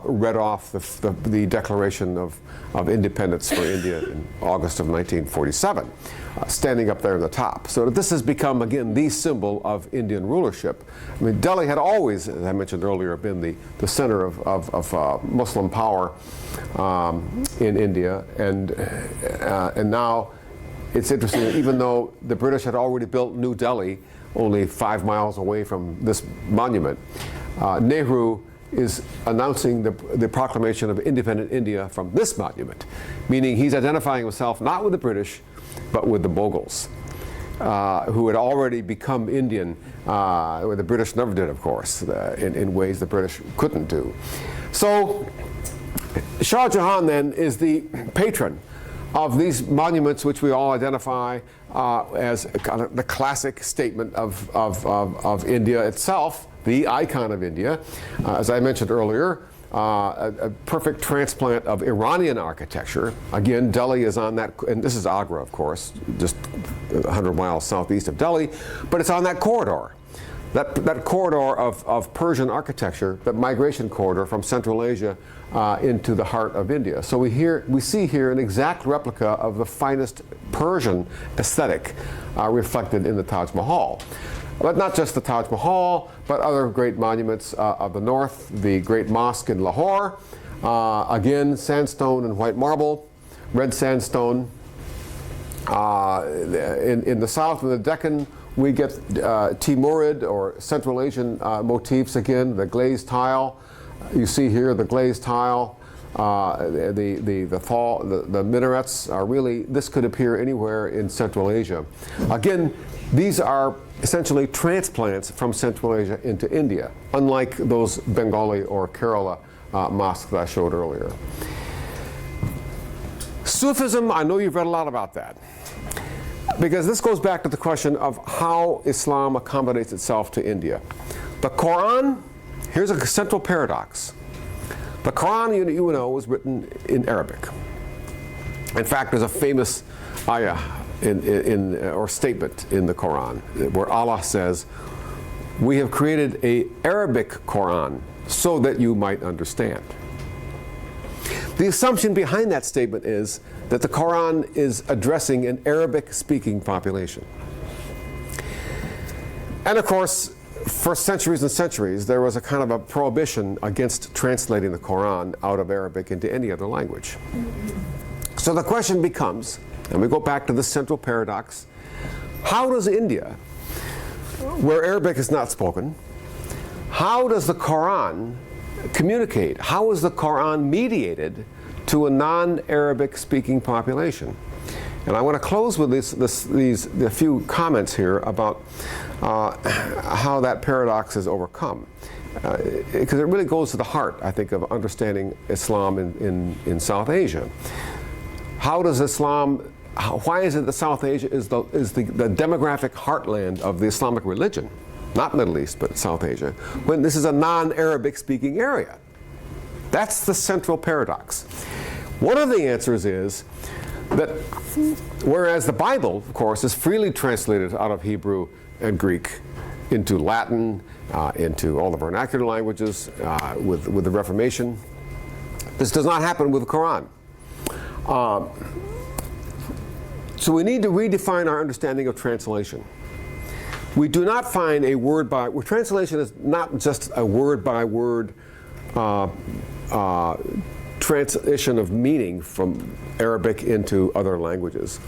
read off the Declaration of Independence for India in August of 1947, standing up there in the top. So this has become, again, the symbol of Indian rulership. I mean, Delhi had always, as I mentioned earlier, been the center of Muslim power in India, and now it's interesting, even though the British had already built New Delhi only 5 miles away from this monument, Nehru is announcing the proclamation of independent India from this monument, meaning he's identifying himself not with the British, but with the Mughals, who had already become Indian, where the British never did, of course, in ways the British couldn't do. So Shah Jahan then is the patron of these monuments, which we all identify as kind of the classic statement of India itself, the icon of India. As I mentioned earlier, a perfect transplant of Iranian architecture. Again, Delhi is on that, and this is Agra, of course, just 100 miles southeast of Delhi, but it's on that corridor. That corridor of Persian architecture, that migration corridor from Central Asia into the heart of India. So we see here an exact replica of the finest Persian aesthetic reflected in the Taj Mahal. But not just the Taj Mahal, but other great monuments of the north, the great mosque in Lahore, again, sandstone and white marble, red sandstone. In the south, in the Deccan, we get Timurid or Central Asian motifs again, the glazed tile. You see here the glazed tile, the minarets are really, this could appear anywhere in Central Asia. Again, these are essentially transplants from Central Asia into India, unlike those Bengali or Kerala mosques that I showed earlier. Sufism, I know you've read a lot about that, because this goes back to the question of how Islam accommodates itself to India. The Quran, here's a central paradox. The Quran, you know, was written in Arabic. In fact, there's a famous ayah or statement in the Quran where Allah says, "We have created an Arabic Quran so that you might understand." The assumption behind that statement is that the Quran is addressing an Arabic-speaking population. And of course, for centuries and centuries, there was a kind of a prohibition against translating the Quran out of Arabic into any other language. So the question becomes, and we go back to this central paradox, how does India, where Arabic is not spoken, how does the Quran communicate? How is the Quran mediated to a non-Arabic speaking population? And I want to close with a few comments here about how that paradox is overcome. Because it really goes to the heart, I think, of understanding Islam in South Asia. How does Islam, why is it that South Asia is the demographic heartland of the Islamic religion? Not Middle East, but South Asia, when this is a non-Arabic speaking area? That's the central paradox. One of the answers is that whereas the Bible, of course, is freely translated out of Hebrew and Greek into Latin, into all the vernacular languages with the Reformation, this does not happen with the Quran. So we need to redefine our understanding of translation. We do not find a word-by-word. Translation is not just a word-by-word translation of meaning from Arabic into other languages.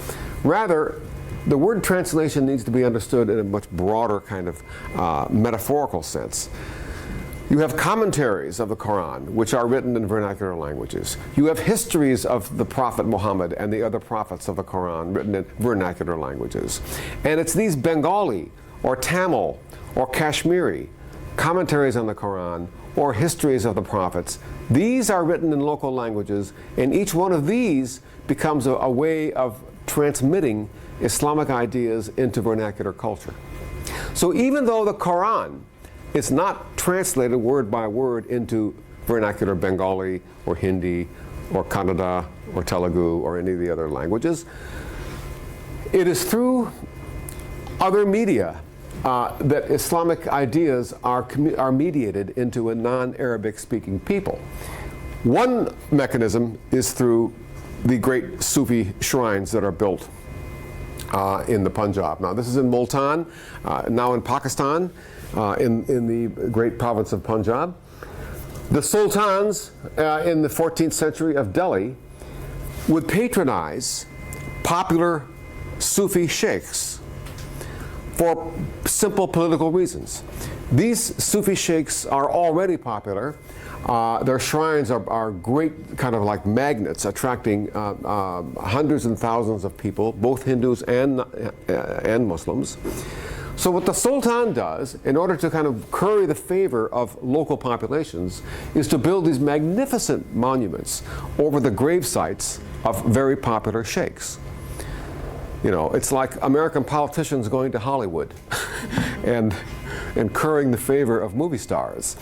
Rather, the word translation needs to be understood in a much broader kind of metaphorical sense. You have commentaries of the Quran, which are written in vernacular languages. You have histories of the Prophet Muhammad and the other prophets of the Quran written in vernacular languages. And it's these Bengali or Tamil or Kashmiri commentaries on the Quran or histories of the prophets. These are written in local languages, and each one of these becomes a way of transmitting Islamic ideas into vernacular culture. So even though the Quran is not translated word by word into vernacular Bengali or Hindi or Kannada or Telugu or any of the other languages, it is through other media that Islamic ideas are mediated into a non-Arabic speaking people. One mechanism is through the great Sufi shrines that are built in the Punjab. Now this is in Multan, now in Pakistan, in the great province of Punjab. The sultans in the 14th century of Delhi would patronize popular Sufi sheikhs for simple political reasons. These Sufi sheikhs are already popular. Their shrines are great kind of like magnets, attracting hundreds and thousands of people, both Hindus and Muslims. So what the Sultan does, in order to kind of curry the favor of local populations, is to build these magnificent monuments over the grave sites of very popular sheikhs. You know, it's like American politicians going to Hollywood and currying the favor of movie stars.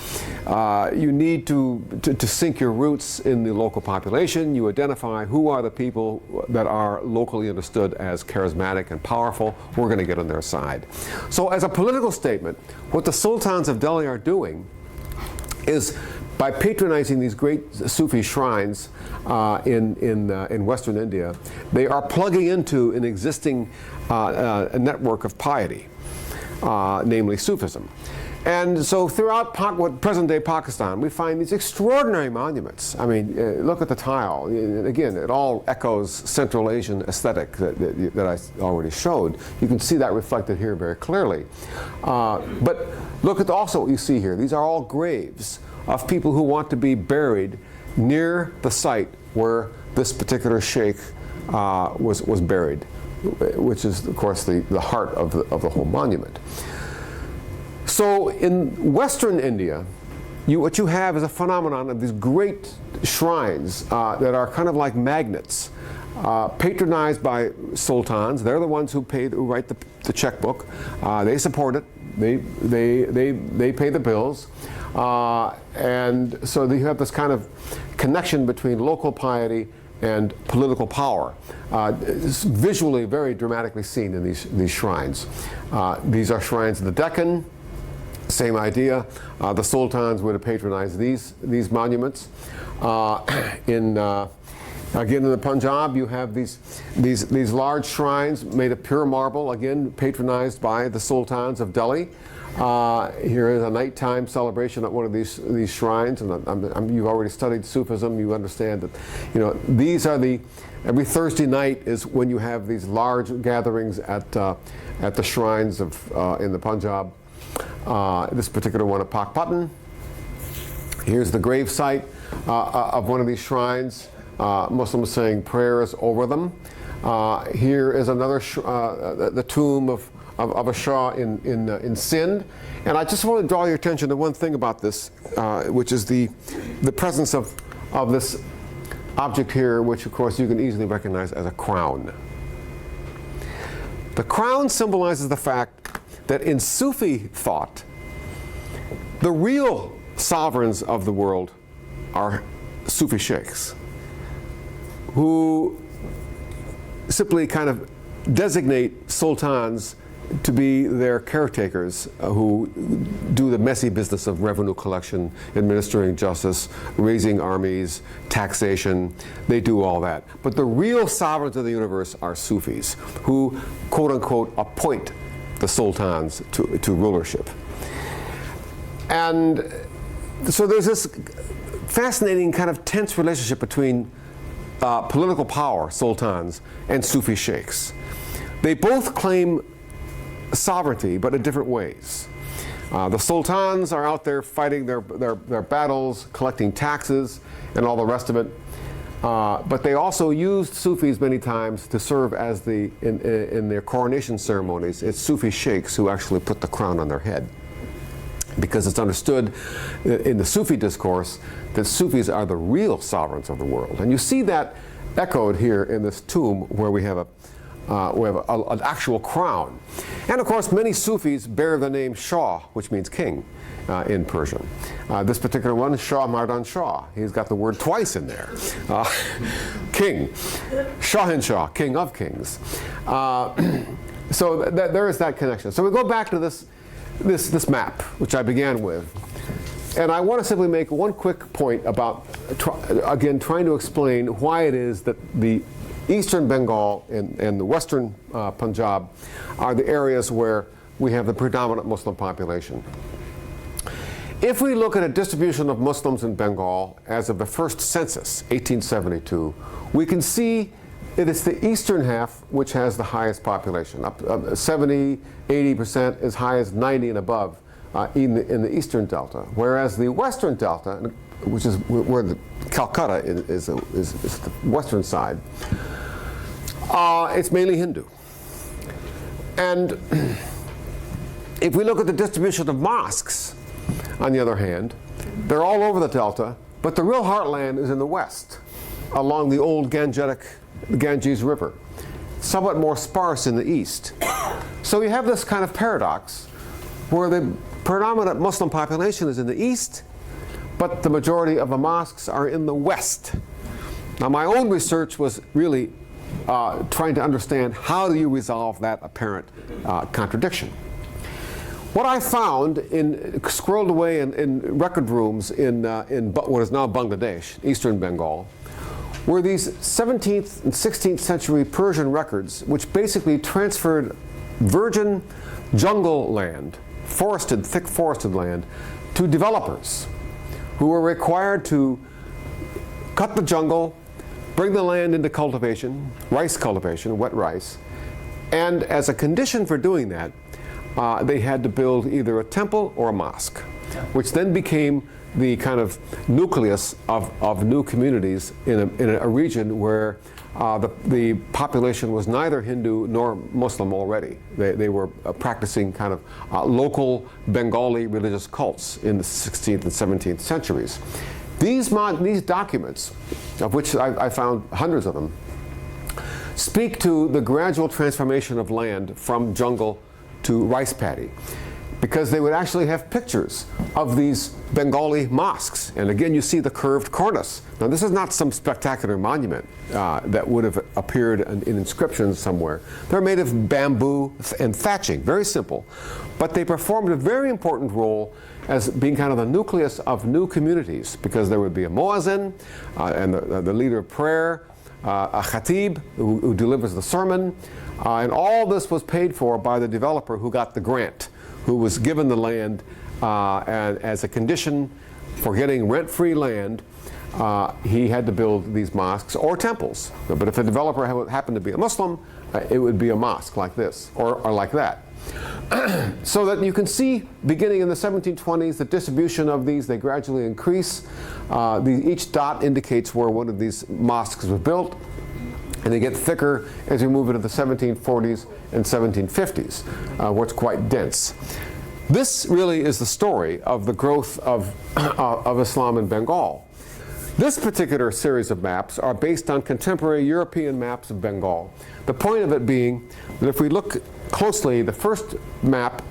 You need to sink your roots in the local population. You identify who are the people that are locally understood as charismatic and powerful. We're going to get on their side. So as a political statement, what the sultans of Delhi are doing is, by patronizing these great Sufi shrines in Western India, they are plugging into an existing network of piety, namely Sufism. And so throughout present-day Pakistan, we find these extraordinary monuments. I mean, look at the tile. Again, it all echoes Central Asian aesthetic that I already showed. You can see that reflected here very clearly. But look at also what you see here. These are all graves of people who want to be buried near the site where this particular sheikh was buried, which is, of course, the heart of the whole monument. So in Western India, what you have is a phenomenon of these great shrines that are kind of like magnets, patronized by sultans. They're the ones who write the checkbook. They support it. They pay the bills. And so you have this kind of connection between local piety and political power. It's visually very dramatically seen in these shrines. These are shrines in the Deccan. Same idea. The sultans would have patronized these monuments. Again, in the Punjab, you have these large shrines made of pure marble, again patronized by the sultans of Delhi. Here is a nighttime celebration at one of these shrines, and you've already studied Sufism. You understand that, these are every Thursday night is when you have these large gatherings at the shrines in the Punjab. This particular one at Pakpatan. Here's the grave site of one of these shrines. Muslims saying prayers over them. Here is another the tomb of a Shah in Sindh. And I just want to draw your attention to one thing about this, which is the presence of this object here, which of course you can easily recognize as a crown. The crown symbolizes the fact that in Sufi thought, the real sovereigns of the world are Sufi sheikhs, who simply kind of designate sultans to be their caretakers, who do the messy business of revenue collection, administering justice, raising armies, taxation. They do all that. But the real sovereigns of the universe are Sufis, who, quote unquote, appoint the sultans to rulership. And so there's this fascinating kind of tense relationship between political power, sultans, and Sufi sheikhs. They both claim sovereignty, but in different ways. The sultans are out there fighting their battles, collecting taxes, and all the rest of it. But they also used Sufis many times to serve as in their coronation ceremonies. It's Sufi sheikhs who actually put the crown on their head, because it's understood in the Sufi discourse that Sufis are the real sovereigns of the world. And you see that echoed here in this tomb where we have an actual crown. And of course, many Sufis bear the name Shah, which means king in Persian. This particular one is Shah Mardan Shah. He's got the word twice in there. King. Shahin Shah, king of kings. So there is that connection. So we go back to this map, which I began with. And I want to simply make one quick point about, again, trying to explain why it is that the eastern Bengal and the western Punjab are the areas where we have the predominant Muslim population. If we look at a distribution of Muslims in Bengal as of the first census, 1872, we can see it is the eastern half which has the highest population, up 70, 80%, as high as 90 and above in the eastern delta, whereas the western delta, which is where the Calcutta is the western side, it's mainly Hindu. And if we look at the distribution of mosques, on the other hand, they're all over the delta, but the real heartland is in the west, along the old Ganges River, somewhat more sparse in the east. So you have this kind of paradox where the predominant Muslim population is in the east, but the majority of the mosques are in the west. Now, my own research was really trying to understand how do you resolve that apparent contradiction. What I found squirreled away in record rooms in what is now Bangladesh, eastern Bengal, were these 17th and 16th century Persian records, which basically transferred virgin jungle land, thick forested land, to developers who were required to cut the jungle, bring the land into cultivation, rice cultivation, wet rice, and as a condition for doing that, they had to build either a temple or a mosque, which then became the kind of nucleus of new communities in a region where the population was neither Hindu nor Muslim already. They were practicing kind of local Bengali religious cults in the 16th and 17th centuries. These documents, of which I found hundreds of them, speak to the gradual transformation of land from jungle to rice paddy, because they would actually have pictures of these Bengali mosques. And again, you see the curved cornice. Now, this is not some spectacular monument that would have appeared in inscriptions somewhere. They're made of bamboo and thatching, very simple. But they performed a very important role as being kind of the nucleus of new communities, because there would be a muezzin and the leader of prayer, a khatib who delivers the sermon, and all this was paid for by the developer who got the grant, who was given the land and as a condition for getting rent-free land. He had to build these mosques or temples. But if a developer happened to be a Muslim, it would be a mosque like this or like that. So that you can see, beginning in the 1720s, the distribution of these, they gradually increase. Each dot indicates where one of these mosques was built, and they get thicker as we move into the 1740s and 1750s, where it's quite dense. This really is the story of the growth of Islam in Bengal. This particular series of maps are based on contemporary European maps of Bengal. The point of it being that if we look closely, the first map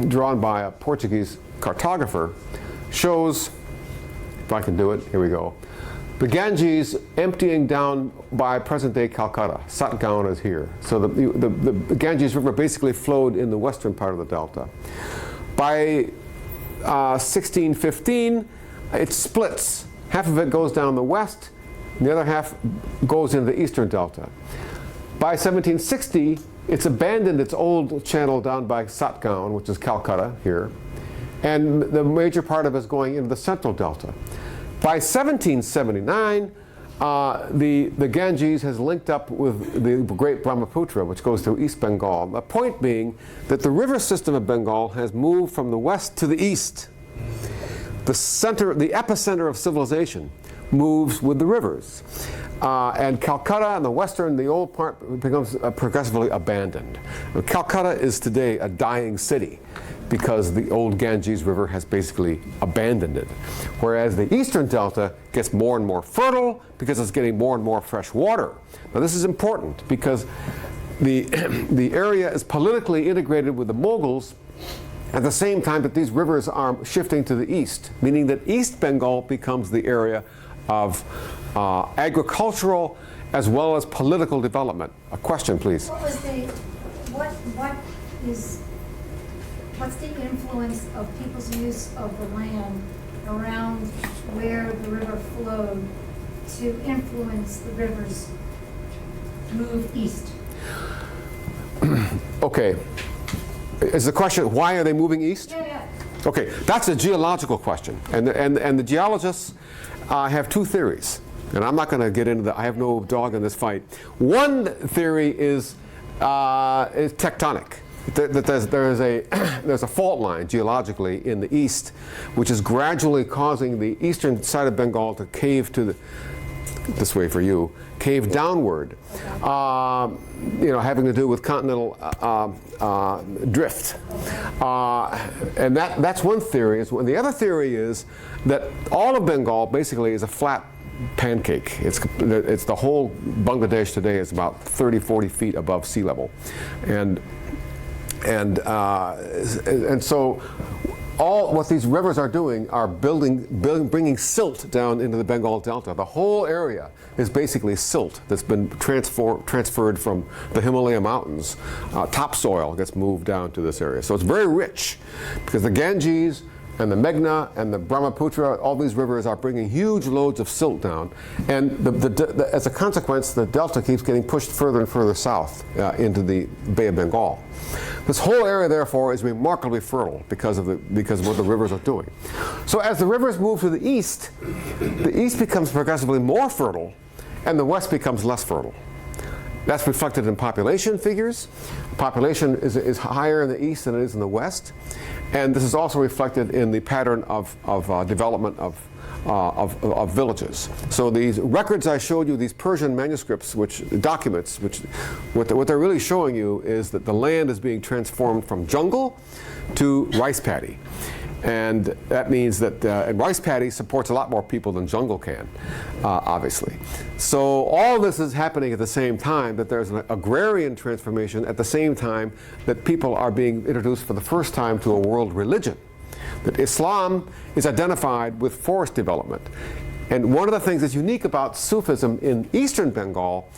drawn by a Portuguese cartographer shows, if I can do it, here we go, the Ganges emptying down by present-day Calcutta. Satgaon is here. So the Ganges River basically flowed in the western part of the delta. By 1615, it splits. Half of it goes down the west, and the other half goes into the eastern delta. By 1760, it's abandoned its old channel down by Satgaon, which is Calcutta here, and the major part of it is going into the central delta. By 1779, the Ganges has linked up with the great Brahmaputra, which goes through East Bengal. The point being that the river system of Bengal has moved from the west to the east. The epicenter of civilization moves with the rivers. And Calcutta and the old part becomes progressively abandoned. Now, Calcutta is today a dying city because the old Ganges River has basically abandoned it. Whereas the eastern delta gets more and more fertile because it's getting more and more fresh water. Now this is important because the area is politically integrated with the Mughals at the same time that these rivers are shifting to the east, meaning that East Bengal becomes the area of agricultural as well as political development. A question, please. What what's the influence of people's use of the land around where the river flowed to influence the river's move east? Okay. Is the question, why are they moving east? Yeah. Okay, that's a geological question. And the geologists have two theories. And I'm not going to get into that. I have no dog in this fight. One theory is tectonic. That there's a fault line geologically in the east, which is gradually causing the eastern side of Bengal to cave to this way for you, cave downward, having to do with continental drift. And that's one theory. The other theory is that all of Bengal basically is a flat pancake. It's the whole Bangladesh today is about 30, 40 feet above sea level. And so all what these rivers are doing are bringing silt down into the Bengal Delta. The whole area is basically silt that's been transferred from the Himalaya mountains. Topsoil gets moved down to this area. So it's very rich because the Ganges and the Meghna and the Brahmaputra, all these rivers are bringing huge loads of silt down. And as a consequence, the delta keeps getting pushed further and further south into the Bay of Bengal. This whole area, therefore, is remarkably fertile because of what the rivers are doing. So as the rivers move to the east becomes progressively more fertile, and the west becomes less fertile. That's reflected in population figures. Population is higher in the east than it is in the west. And this is also reflected in the pattern of development of villages. So these records I showed you, these Persian manuscripts, what they're really showing you is that the land is being transformed from jungle to rice paddy. And that means that and rice paddy supports a lot more people than jungle can, obviously. So all this is happening at the same time, that there's an agrarian transformation at the same time that people are being introduced for the first time to a world religion. That Islam is identified with forest development. And one of the things that's unique about Sufism in eastern Bengal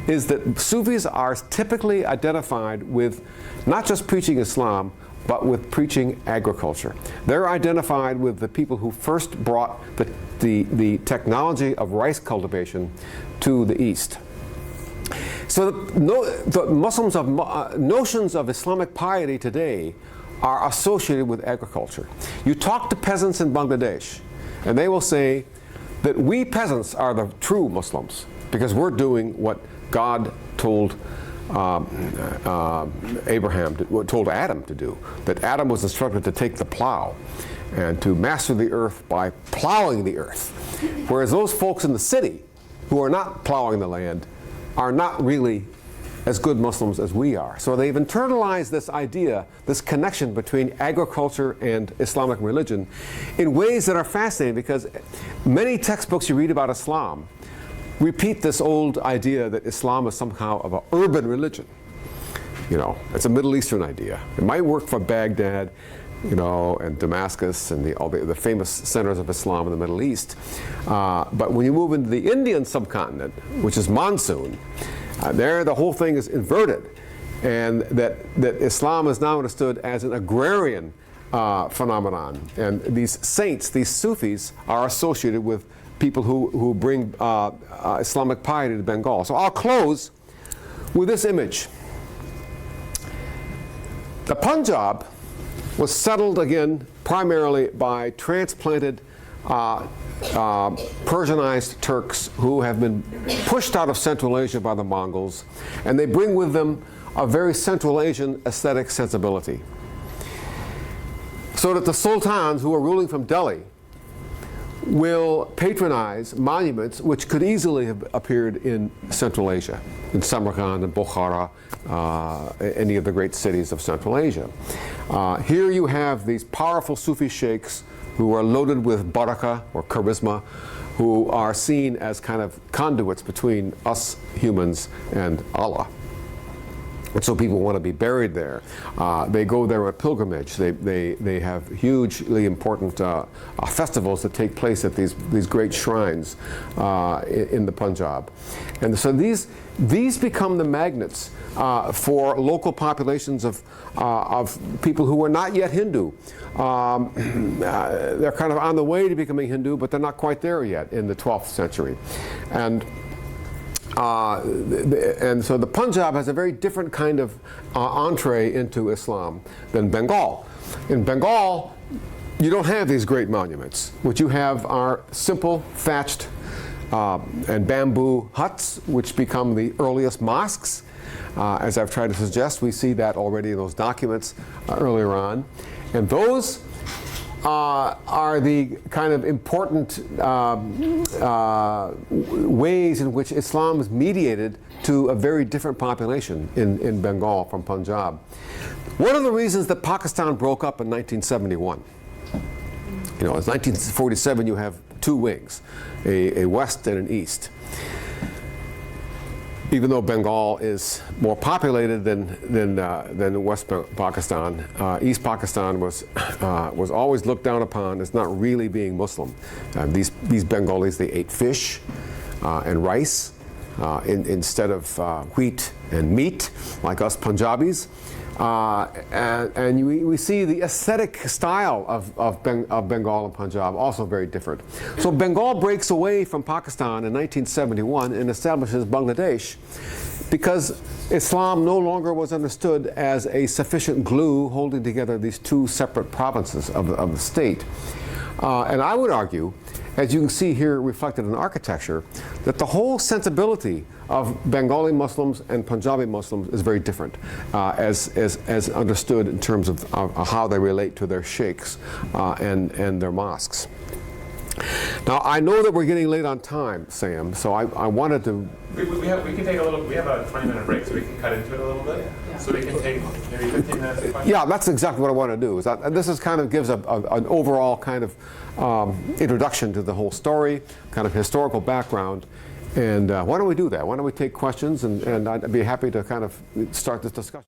is that Sufis are typically identified with not just preaching Islam, but with preaching agriculture. They're identified with the people who first brought the technology of rice cultivation to the east. So the Muslims notions of Islamic piety today are associated with agriculture. You talk to peasants in Bangladesh, and they will say that we peasants are the true Muslims because we're doing what God told told Adam to do, that Adam was instructed to take the plow and to master the earth by plowing the earth. Whereas those folks in the city who are not plowing the land are not really as good Muslims as we are. So they've internalized this idea, this connection between agriculture and Islamic religion in ways that are fascinating because many textbooks you read about Islam repeat this old idea that Islam is somehow of an urban religion. It's a Middle Eastern idea. It might work for Baghdad, and Damascus and all the famous centers of Islam in the Middle East. But when you move into the Indian subcontinent, which is monsoon, there the whole thing is inverted. And that Islam is now understood as an agrarian phenomenon. And these saints, these Sufis, are associated with people who bring Islamic piety to Bengal. So I'll close with this image. The Punjab was settled again primarily by transplanted Persianized Turks who have been pushed out of Central Asia by the Mongols, and they bring with them a very Central Asian aesthetic sensibility. So that the sultans who are ruling from Delhi will patronize monuments which could easily have appeared in Central Asia, in Samarkand and Bukhara, any of the great cities of Central Asia. Here you have these powerful Sufi sheikhs who are loaded with barakah or charisma, who are seen as kind of conduits between us humans and Allah. And so people want to be buried there. They go there on pilgrimage. They have hugely important festivals that take place at these great shrines in the Punjab. And so these become the magnets for local populations of people who are not yet Hindu. They're kind of on the way to becoming Hindu, but they're not quite there yet in the 12th century. And so the Punjab has a very different kind of entree into Islam than Bengal. In Bengal, you don't have these great monuments. What you have are simple thatched and bamboo huts, which become the earliest mosques. As I've tried to suggest, we see that already in those documents earlier on. And those are the kind of important ways in which Islam is mediated to a very different population in Bengal from Punjab. One of the reasons that Pakistan broke up in 1971, in 1947 you have two wings, a west and an east. Even though Bengal is more populated than West Pakistan, East Pakistan was always looked down upon as not really being Muslim. These Bengalis, they ate fish and rice instead of wheat and meat, like us Punjabis. And we see the aesthetic style of Bengal and Punjab also very different. So Bengal breaks away from Pakistan in 1971 and establishes Bangladesh because Islam no longer was understood as a sufficient glue holding together these two separate provinces of the state. And I would argue, as you can see here reflected in architecture, that the whole sensibility of Bengali Muslims and Punjabi Muslims is very different, as understood in terms of how they relate to their sheikhs and their mosques. Now, I know that we're getting late on time, Sam, so I wanted to... We can take a little, we have a 20-minute break, so we can cut into it a little bit. So we can take maybe 15 minutes of questions. Yeah, that's exactly what I want to do. This is kind of gives an overall kind of introduction to the whole story, kind of historical background. And why don't we do that? Why don't we take questions, and I'd be happy to kind of start this discussion.